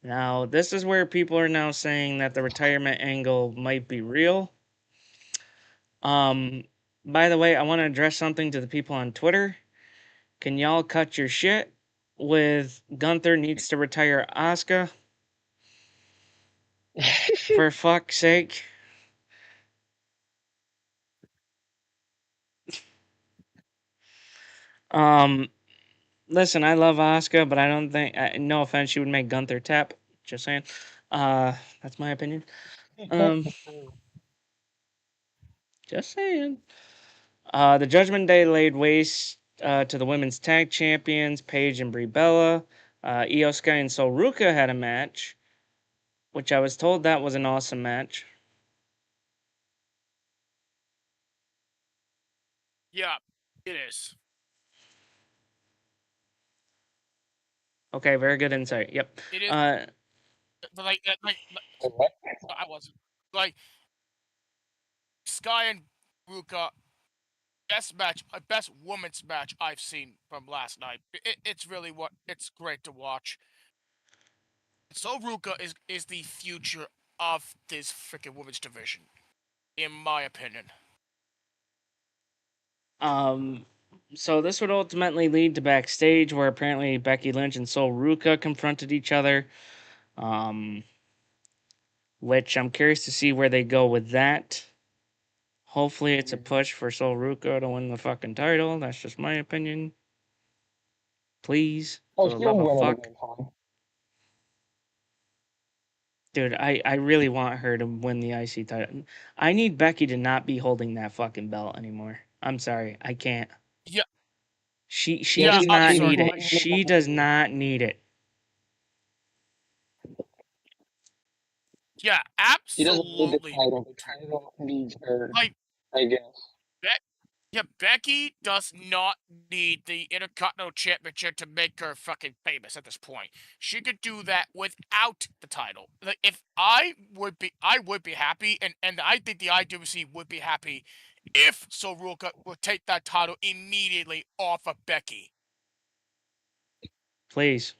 Now, this is where people are now saying that the retirement angle might be real. By the way, I want to address something to the people on Twitter. Can y'all cut your shit with Gunther needs to retire Asuka? For fuck's sake. Listen, I love Asuka, but I don't think, no offense, she would make Gunther tap. Just saying. That's my opinion. Just saying. The Judgment Day laid waste to the women's tag champions, Paige and Brie Bella. Io Sky and Sol Ruka had a match, which I was told that was an awesome match. Yeah, it is. Okay, very good insight. Yep. It is. But I wasn't like Sky and Ruka. Best women's match I've seen from last night. It's great to watch. So Ruka is the future of this freaking women's division, in my opinion. So this would ultimately lead to backstage, where apparently Becky Lynch and Sol Ruka confronted each other. Which I'm curious to see where they go with that. Hopefully it's a push for Sol Ruka to win the fucking title. That's just my opinion. Please. For the love of fuck. Dude, I really want her to win the IC title. I need Becky to not be holding that fucking belt anymore. I'm sorry. I can't. Yeah. She does not need it. She does not need it. Yeah, She doesn't need the absolutely. title. The title needs her, Like, I guess. yeah, Becky does not need the Intercontinental Championship to make her fucking famous at this point. She could do that without the title. Like, if I would be happy, and I think the IWC would be happy if Soruka would take that title immediately off of Becky. Please,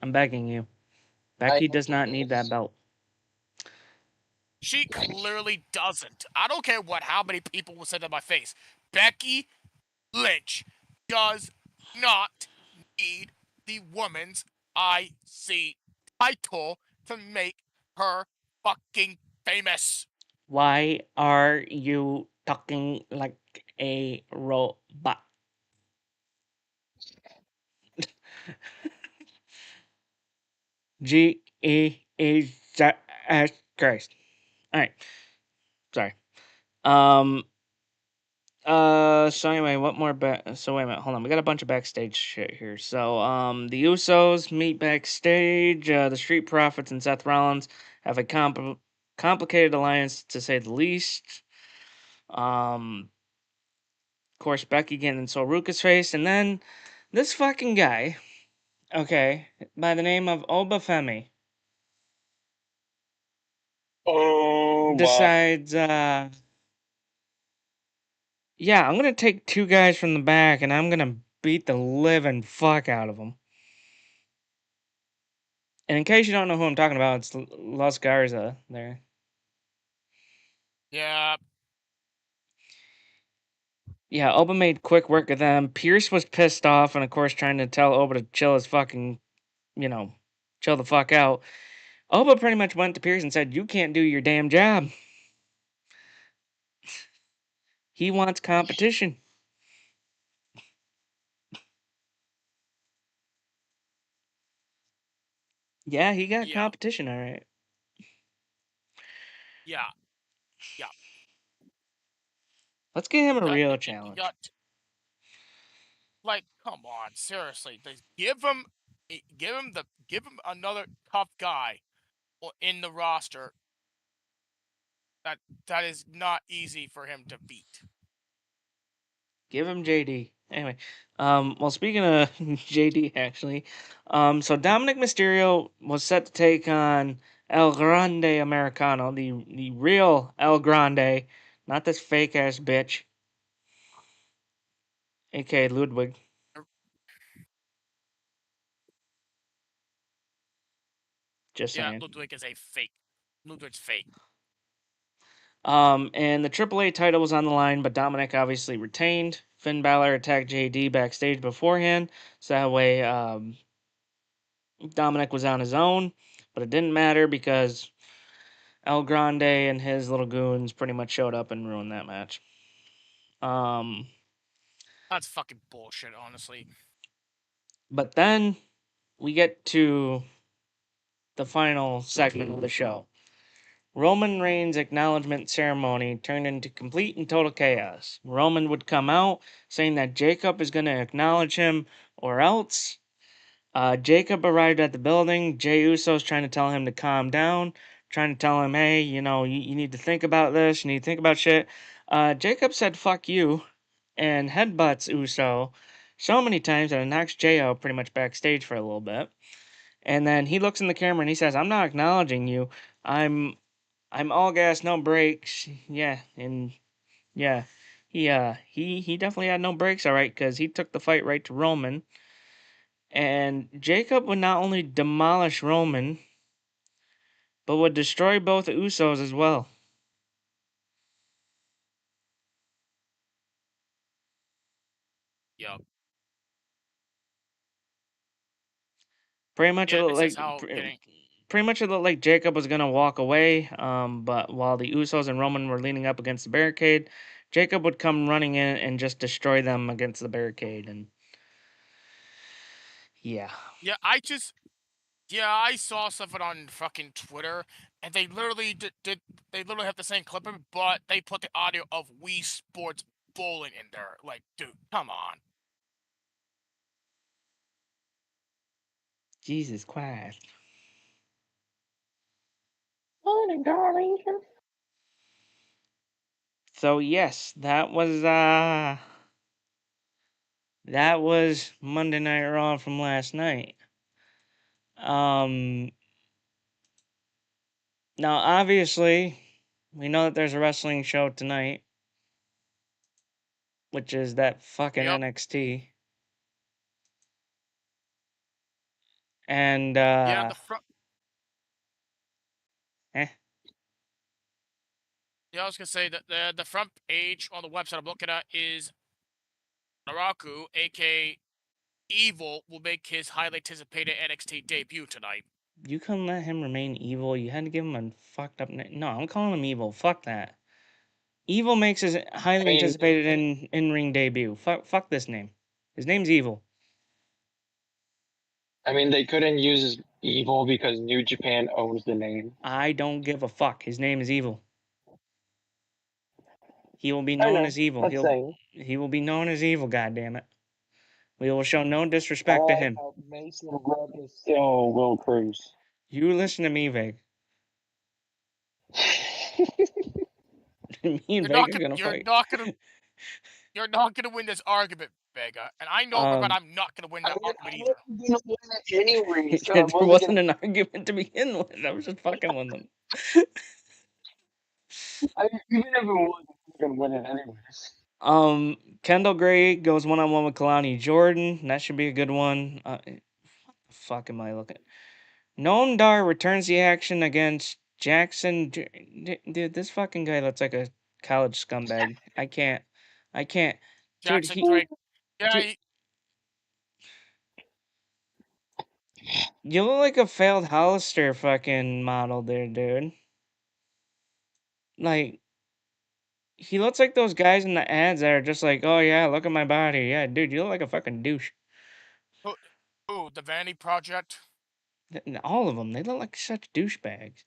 I'm begging you. Becky does not need that belt. She clearly doesn't. I don't care how many people will say to my face. Becky Lynch does not need the women's IC title to make her fucking famous. Why are you talking like a robot? G-E-E-S Christ. Alright. Sorry. So anyway, what more so wait a minute, hold on. We got a bunch of backstage shit here. So, the Usos meet backstage. The Street Profits and Seth Rollins have a complicated alliance, to say the least. Of course, Becky getting in Soruka's face, and then this fucking guy, okay, by the name of Obafemi, Oh, wow. decides, yeah, I'm gonna take two guys from the back and I'm gonna beat the living fuck out of them. And in case you don't know who I'm talking about, it's Los Garza there. Yeah. Yeah, Oba made quick work of them. Pierce was pissed off and, of course, trying to tell Oba to chill his fucking, chill the fuck out. Oba pretty much went to Pierce and said, "You can't do your damn job." He wants competition. Yeah, he got Yeah. competition, all right. Yeah. Yeah. Let's give him a real You challenge. got, like, come on, seriously. Give him another tough guy in the roster that is not easy for him to beat. Give him JD. Anyway, well, speaking of JD, actually, so Dominic Mysterio was set to take on El Grande Americano, the real El Grande, not this fake ass bitch, aka Ludwig. Just Yeah, saying. Ludwig is a fake. Ludwig's fake. And the AAA title was on the line, but Dominic obviously retained. Finn Balor attacked JD backstage beforehand, so that way, Dominic was on his own, but it didn't matter because El Grande and his little goons pretty much showed up and ruined that match. Um, That's fucking bullshit, honestly. but then we get to the final segment of the show. Roman Reigns' acknowledgement ceremony turned into complete and total chaos. Roman would come out saying that Jacob is going to acknowledge him or else. Jacob arrived at the building. Jey Uso's trying to tell him to calm down, trying to tell him, hey, you need to think about this, you need to think about shit. Jacob said, fuck you, and headbutts Uso so many times that it knocks Jey out pretty much backstage for a little bit. And then he looks in the camera and he says, I'm not acknowledging you. I'm all gas, no brakes. Yeah, and yeah, he definitely had no brakes, all right, because he took the fight right to Roman. And Jacob would not only demolish Roman, but would destroy both the Usos as well. Yup. Pretty much, it Yeah, looked this is like how getting. pretty much it looked like Jacob was gonna walk away. But while the Usos and Roman were leaning up against the barricade, Jacob would come running in and just destroy them against the barricade. And yeah, Yeah, I saw something on fucking Twitter, and they literally they literally have the same clip of it, but they put the audio of Wii Sports Bowling in there. Like, dude, come on. Jesus Christ. morning, darling. So yes, that was Monday Night Raw from last night. Now obviously we know that there's a wrestling show tonight, which is that fucking Yep. NXT. And Yeah, the front. eh, Yeah, I was gonna say that the front page on the website I'm looking at is Naraku, aka Evil, will make his highly anticipated NXT debut tonight. you couldn't let him remain evil. You had to give him a fucked up name. No, I'm calling him evil. Fuck that. Evil makes his highly mean, anticipated in ring debut. Fuck this name. His name's Evil. I mean, they couldn't use evil because New Japan owns the name. I don't give a fuck. His name is Evil. He will be I known know. as Evil. Let's say. He will be known as Evil. God damn it. We will show no disrespect to him. Mason Rudd is still Will Cruz. You listen to me, Veg. Me and Veg are gonna fight. You're not gonna win this argument, Vega, and I know, but I'm not gonna win that argument either. I'm gonna win it anyway. So There wasn't an argument to begin with. I was just fucking with them. Even if it was, I'm gonna win it anyways. Kendall Gray goes one-on-one with Kalani Jordan. That should be a good one. What the fuck am I looking? Noam Dar returns the action against Jackson. Dude, this fucking guy looks like a college scumbag. I can't. Dude, Jackson Drake. Yeah, dude, you look like a failed Hollister fucking model there, dude. Like, he looks like those guys in the ads that are just like, oh yeah, look at my body. Yeah, dude, you look like a fucking douche. the Vanity Project. All of them, they look like such douchebags.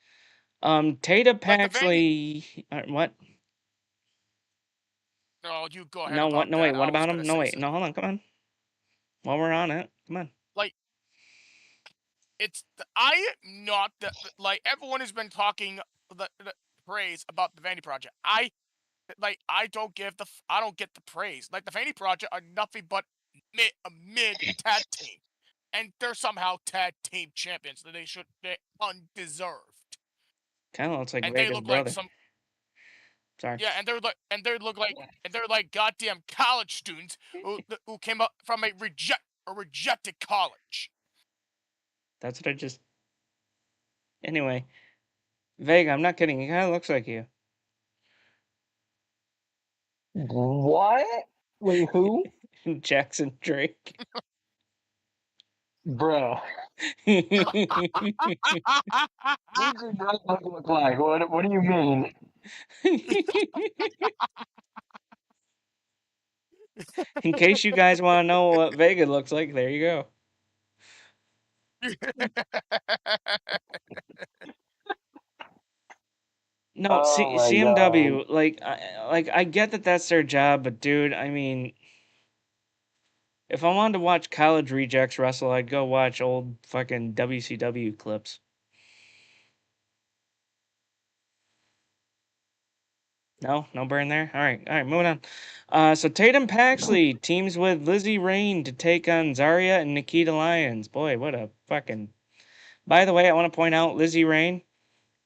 Tata Paxley. What? No, you go ahead No, about what? No, that. wait. What I was about him? gonna No, say wait. No, hold on. Come on. While we're on it, come on. like I'm not like everyone has been talking the praise about the Vanity Project. I don't get the praise. Like the Vanity Project are nothing but a mid tag team, and they're somehow tag team champions. That they're undeserved. Kind of looks like And they Vega's look like brother. some Sorry. yeah, and they're like goddamn college students who came up from a rejected college. That's what I just. Anyway, Vega, I'm not kidding. He kind of looks like you. What? Wait, who? Jackson Drake. Bro. Who does that look like? What do you mean? In case you guys want to know what Vega looks like, there you go. No, Oh my CMW, I get that that's their job, but dude, I mean, if I wanted to watch college rejects wrestle, I'd go watch old fucking WCW clips. No burn there. All right, moving on. So Tatum Paxley teams with Lizzie Rain to take on Zarya and Nikita Lyons. Boy, what a fucking. By the way, I want to point out Lizzie Rain,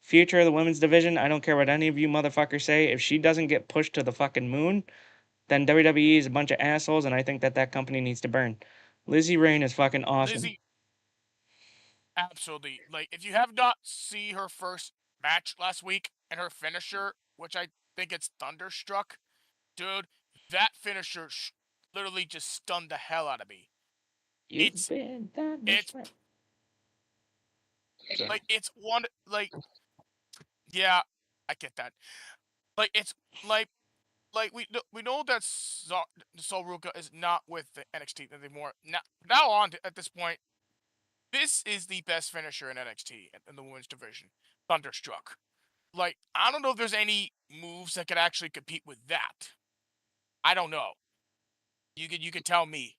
future of the women's division. I don't care what any of you motherfuckers say. If she doesn't get pushed to the fucking moon, then WWE is a bunch of assholes, and I think that company needs to burn. Lizzie Rain is fucking awesome. Lizzie, absolutely. Like, if you have not seen her first match last week and her finisher, which I think it's Thunderstruck, dude, that finisher literally just stunned the hell out of me. It's like it's one like yeah, I get that. Like it's like we know that Sol Ruka is not with the NXT anymore. Now on at this point, this is the best finisher in NXT in the women's division. Thunderstruck. Like, I don't know if there's any moves that could actually compete with that. I don't know. You could tell me.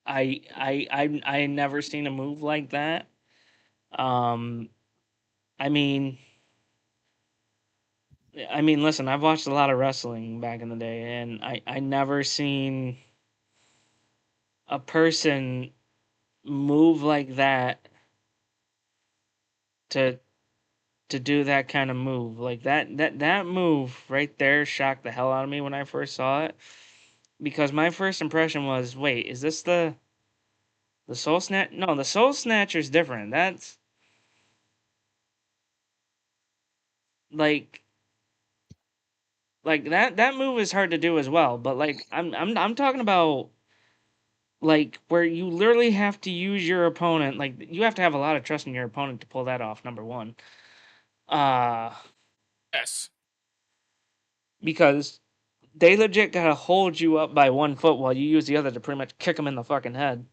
I never seen a move like that. I mean, listen, I've watched a lot of wrestling back in the day, and I never seen a person move like that to do that kind of move. Like that move right there shocked the hell out of me when I first saw it. Because my first impression was, wait, is this the Soul Snatch? No, the Soul Snatcher's different. That's like that move is hard to do as well. But like I'm talking about like where you literally have to use your opponent. Like you have to have a lot of trust in your opponent to pull that off. Number one, uh, Yes. because they legit gotta hold you up by 1 foot while you use the other to pretty much kick them in the fucking head.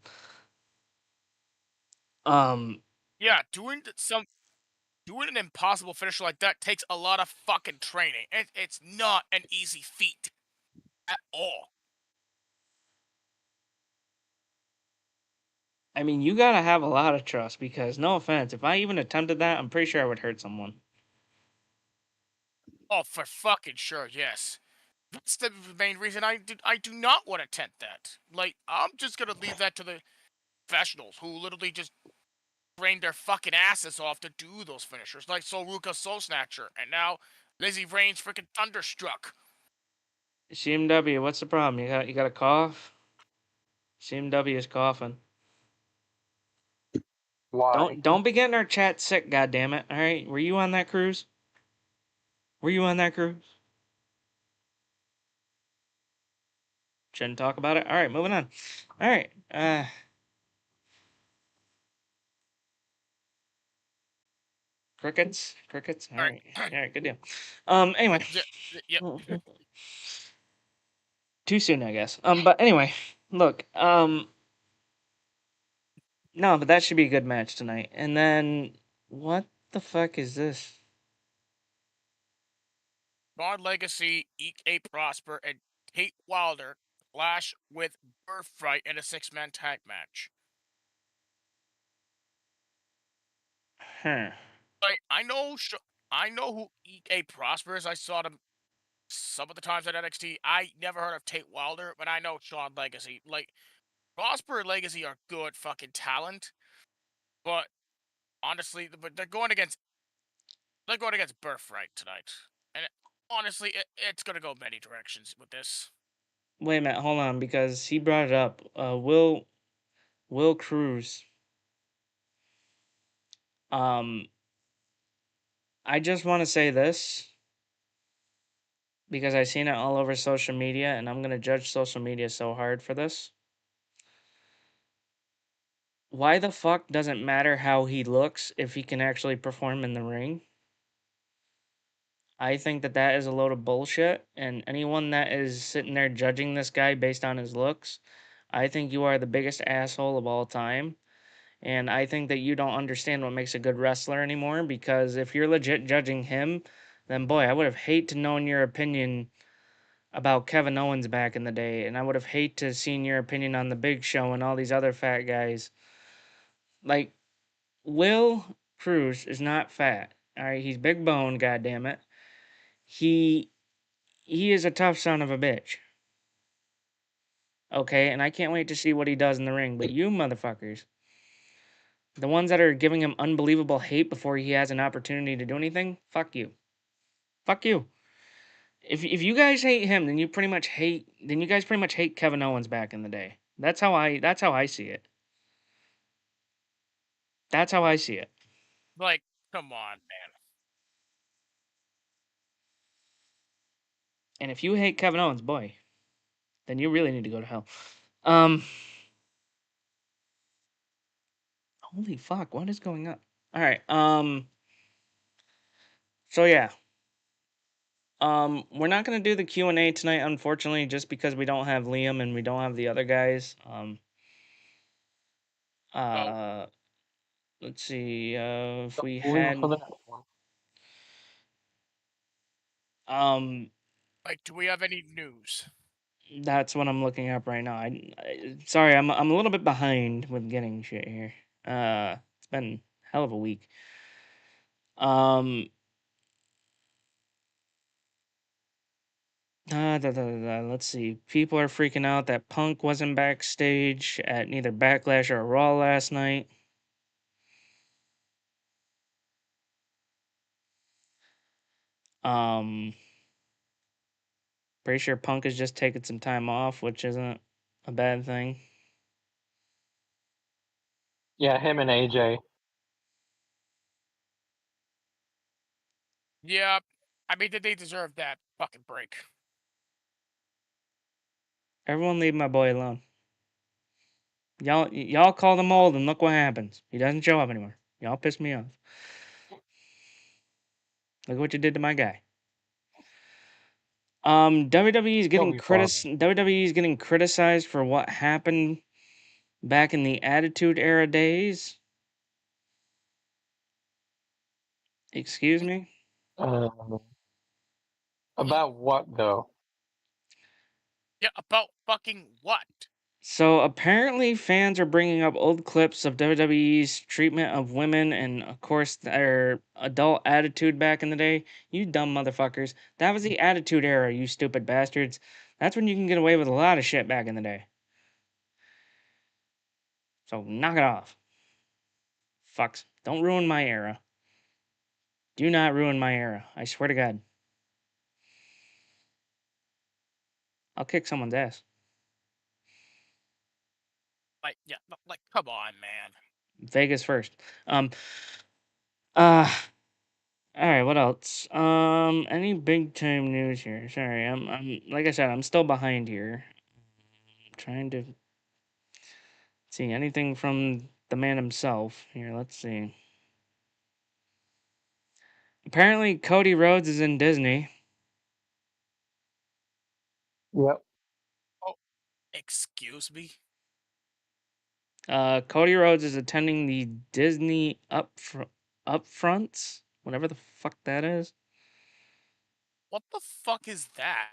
Um, Yeah, doing an impossible finisher like that takes a lot of fucking training. It's not an easy feat at all. I mean, you gotta have a lot of trust because, no offense, if I even attempted that, I'm pretty sure I would hurt someone. Oh, for fucking sure, yes. That's the main reason I do not want to attempt that. Like, I'm just gonna leave that to the professionals who literally just train their fucking asses off to do those finishers, like Soruka Soul Snatcher, and now Lizzie Reigns freaking Thunderstruck. CMW, what's the problem? You got a cough? CMW is coughing. Why? Don't be getting our chat sick, goddammit. Alright? Were you on that cruise? Were you on that cruise? Shouldn't talk about it? Alright, moving on. Alright. Crickets? Crickets? All right. Alright, good deal. Anyway. Yep. Too soon, I guess. But anyway, look, no, but that should be a good match tonight. And then, what the fuck is this? Braun Legacy, EK Prosper, and Tate Wilder clash with Birthright in a 6-man tag match. Huh. Like, I know who EK Prosper is. I saw them some of the times at NXT. I never heard of Tate Wilder, but I know Shawn Legacy. Like, Prosper and Legacy are good fucking talent, but honestly, but they're going against Birthright tonight, and honestly, it's gonna go many directions with this. Wait a minute, hold on, because he brought it up. Will Cruz. I just want to say this because I've seen it all over social media, and I'm gonna judge social media so hard for this. Why the fuck doesn't matter how he looks if he can actually perform in the ring? I think that is a load of bullshit, and anyone that is sitting there judging this guy based on his looks, I think you are the biggest asshole of all time. And I think that you don't understand what makes a good wrestler anymore, because if you're legit judging him, then boy, I would have hate to known your opinion about Kevin Owens back in the day, and I would have hate to seen your opinion on the Big Show and all these other fat guys. Like, Will Cruz is not fat. Alright, he's big bone, goddammit. He is a tough son of a bitch. Okay, and I can't wait to see what he does in the ring. But you motherfuckers, the ones that are giving him unbelievable hate before he has an opportunity to do anything, fuck you. Fuck you. If you guys hate him, then you guys pretty much hate Kevin Owens back in the day. That's how I see it. That's how I see it. Like, come on, man. And if you hate Kevin Owens, boy, then you really need to go to hell. Um Holy fuck, what is going on? Alright, so yeah. We're not gonna do the Q&A tonight, unfortunately, just because we don't have Liam and we don't have the other guys. Uh, let's see. If we had, um, Like, do we have any news? that's what I'm looking up right now. Sorry, I'm a little bit behind with getting shit here. It's been a hell of a week. Let's see. People are freaking out that Punk wasn't backstage at neither Backlash or Raw last night. Pretty sure Punk is just taking some time off, which isn't a bad thing. Yeah, him and AJ. Yeah, I mean, they deserve that fucking break. Everyone leave my boy alone. Y'all call him old and look what happens. He doesn't show up anymore. Y'all piss me off. Look what you did to my guy. WWE is getting WWE is getting criticized for what happened back in the Attitude Era days. Excuse me? About what though? Yeah, about fucking what? So apparently fans are bringing up old clips of WWE's treatment of women and of course their adult attitude back in the day. You dumb motherfuckers. That was the Attitude Era, you stupid bastards. That's when you can get away with a lot of shit back in the day. So knock it off. Fucks. Don't ruin my era. Do not ruin my era. I swear to God. I'll kick someone's ass. Like, yeah, like, come on, man. Vegas first. All right, what else? Any big time news here? Sorry, I'm like I said, I'm still behind here. Trying to see anything from the man himself. Here, let's see. Apparently, Cody Rhodes is in Disney. Yep. Oh, excuse me? Cody Rhodes is attending the Disney upfronts, whatever the fuck that is. What the fuck is that?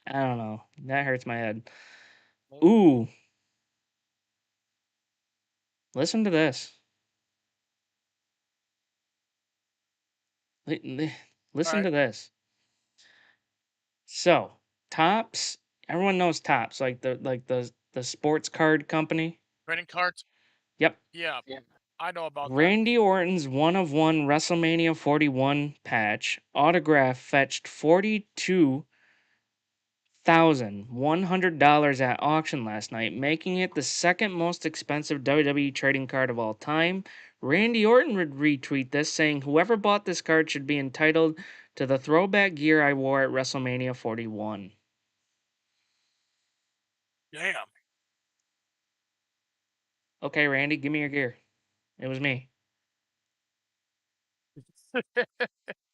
I don't know. That hurts my head. Ooh. Listen to this. Listen to this. So, Tops, everyone knows Tops, like the sports card company. Trading cards? Yep. Yeah, I know about that. Randy Orton's one of one WrestleMania 41 patch autograph fetched $42,100 at auction last night, making it the second most expensive WWE trading card of all time. Randy Orton would retweet this, saying, "Whoever bought this card should be entitled to the throwback gear I wore at WrestleMania 41. Damn. Okay, Randy, give me your gear. It was me.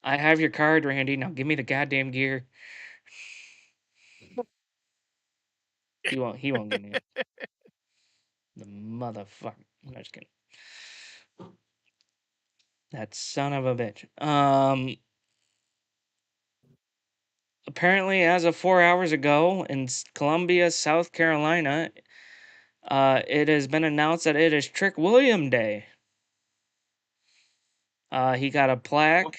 I have your card, Randy. Now give me the goddamn gear. He won't give me it. The motherfucker. I'm just kidding. That son of a bitch. Apparently, as of 4 hours ago in Columbia, South Carolina, it has been announced that it is Trick William Day. He got a plaque.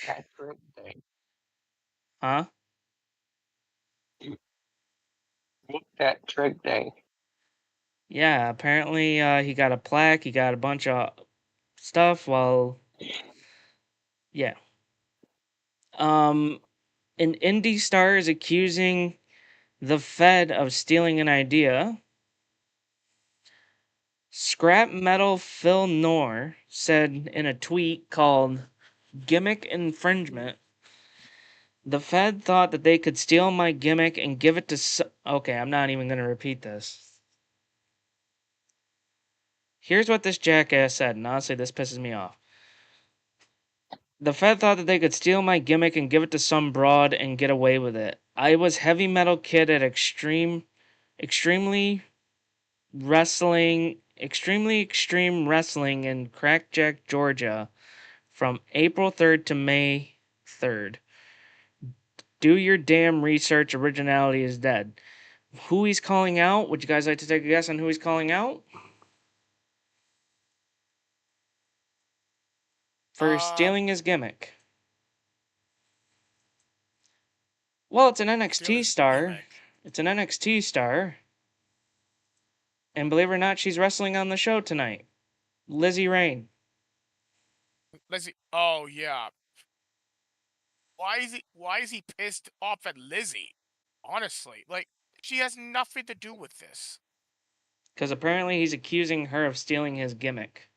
Huh? That Trick Day. Yeah, apparently he got a plaque. He got a bunch of stuff. Well, yeah. An indie star is accusing the Fed of stealing an idea. Scrap Metal Phil Knorr said in a tweet called Gimmick Infringement, "The Fed thought that they could steal my gimmick and give it to Okay, I'm not even going to repeat this. Here's what this jackass said, and honestly, this pisses me off. The Fed thought that they could steal my gimmick and give it to some broad and get away with it. I was heavy metal kid at extremely extreme wrestling in Crackjack, Georgia from April 3rd to May 3rd. Do your damn research. Originality is dead." Who he's calling out? Would you guys like to take a guess on who he's calling out? For stealing his gimmick. Well, it's an Still NXT his star. gimmick. It's an NXT star. And believe it or not, she's wrestling on the show tonight. Lizzie Rain. Let's see. Oh yeah. Why is he pissed off at Lizzie? Honestly, like she has nothing to do with this. Because apparently he's accusing her of stealing his gimmick.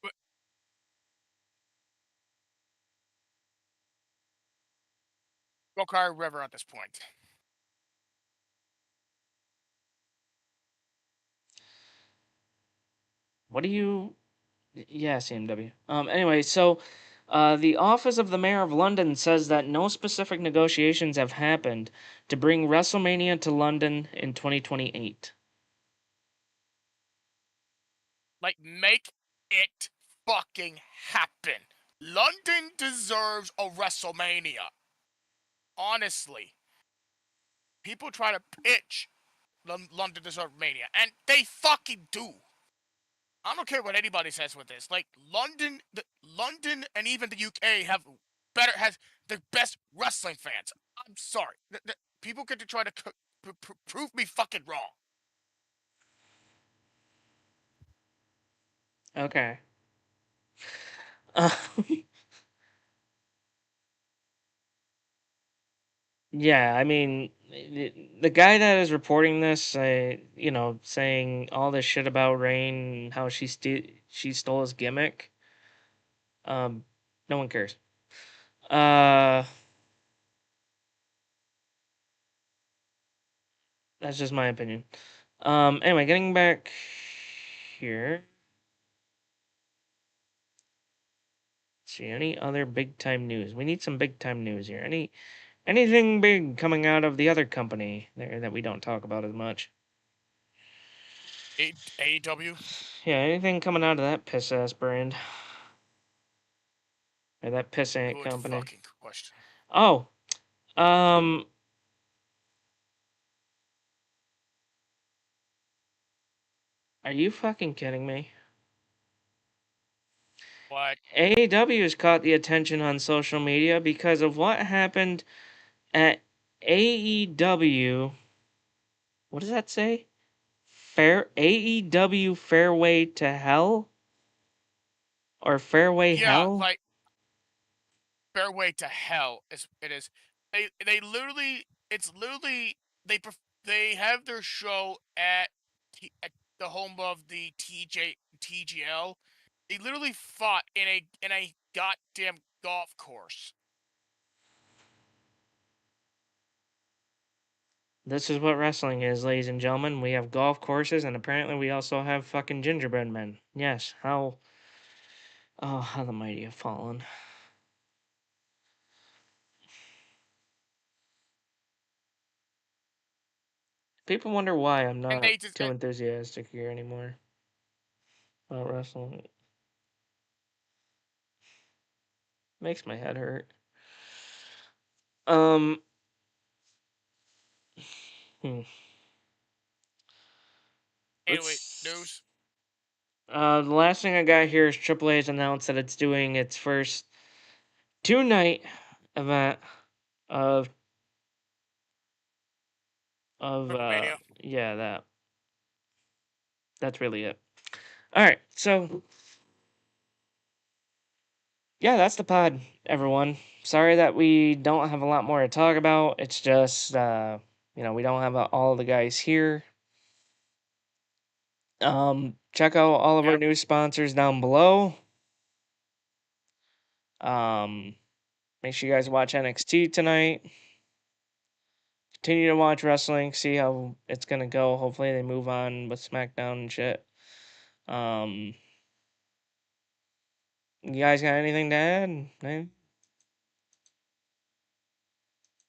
But go Kyle River at this point. What do you... Yeah, CMW. Anyway, so the Office of the Mayor of London says that no specific negotiations have happened to bring WrestleMania to London in 2028. Like, make it fucking happen. London deserves a WrestleMania. Honestly, people try to pitch London deserves Mania, and they fucking do. I don't care what anybody says with this. Like London and even the UK has the best wrestling fans. I'm sorry. People get to try to prove me fucking wrong. Okay. Yeah, I mean, the guy that is reporting this, saying all this shit about Rain, how she stole his gimmick. No one cares. That's just my opinion. Anyway, getting back here. Let's see, any other big time news? We need some big time news here. Anything big coming out of the other company there that we don't talk about as much? AEW. Yeah, anything coming out of that piss ass brand or that pissant Good company? fucking question. Oh, are you fucking kidding me? What? AEW has caught the attention on social media because of what happened at AEW. What does that say? AEW Fairway to Hell? Or Fairway Yeah, Hell? like Fairway to Hell is it is. They literally it's literally they have their show at the home of the TGL. They literally fought in a goddamn golf course. This is what wrestling is, ladies and gentlemen. We have golf courses, and apparently we also have fucking gingerbread men. Yes, how... Oh, how the mighty have fallen. People wonder why I'm And not they just too enthusiastic here anymore about wrestling. Makes my head hurt. Um... Hmm. anyway, news. The last thing I got here is AAA has announced that it's doing its first two-night event of WrestleMania. yeah, that's really it. All right, so yeah, that's the pod, everyone. Sorry that we don't have a lot more to talk about. It's just we don't have all the guys here. Check out all of our Yep. new sponsors down below. Um, Make sure you guys watch NXT tonight. Continue to watch wrestling, see how it's gonna go. Hopefully they move on with SmackDown and shit. Um, you guys got anything to add? Eh?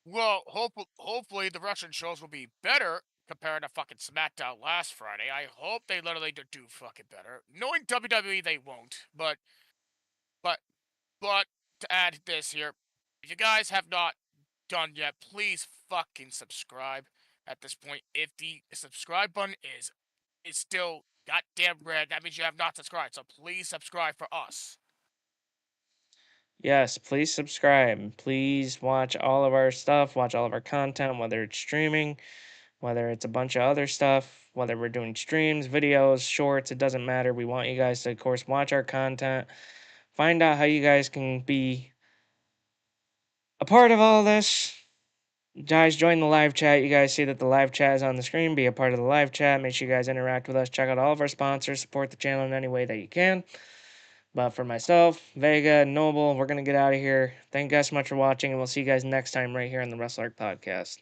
Well, hopefully the Russian shows will be better compared to fucking SmackDown last Friday. I hope they literally do fucking better. Knowing WWE, they won't. But but to add this here, if you guys have not done yet, please fucking subscribe. At this point, if the subscribe button is still goddamn red, that means you have not subscribed. So please subscribe for us. Yes, please subscribe. Please watch all of our stuff, watch all of our content, whether it's streaming, whether it's a bunch of other stuff, whether we're doing streams, videos, shorts, it doesn't matter. We want you guys to, of course, watch our content, find out how you guys can be a part of all this. Guys, join the live chat. You guys see that the live chat is on the screen. Be a part of the live chat. Make sure you guys interact with us. Check out all of our sponsors. Support the channel in any way that you can. But for myself, Vega, and Noble, we're going to get out of here. Thank you guys so much for watching, and we'll see you guys next time right here on the Wrestle Arc Podcast.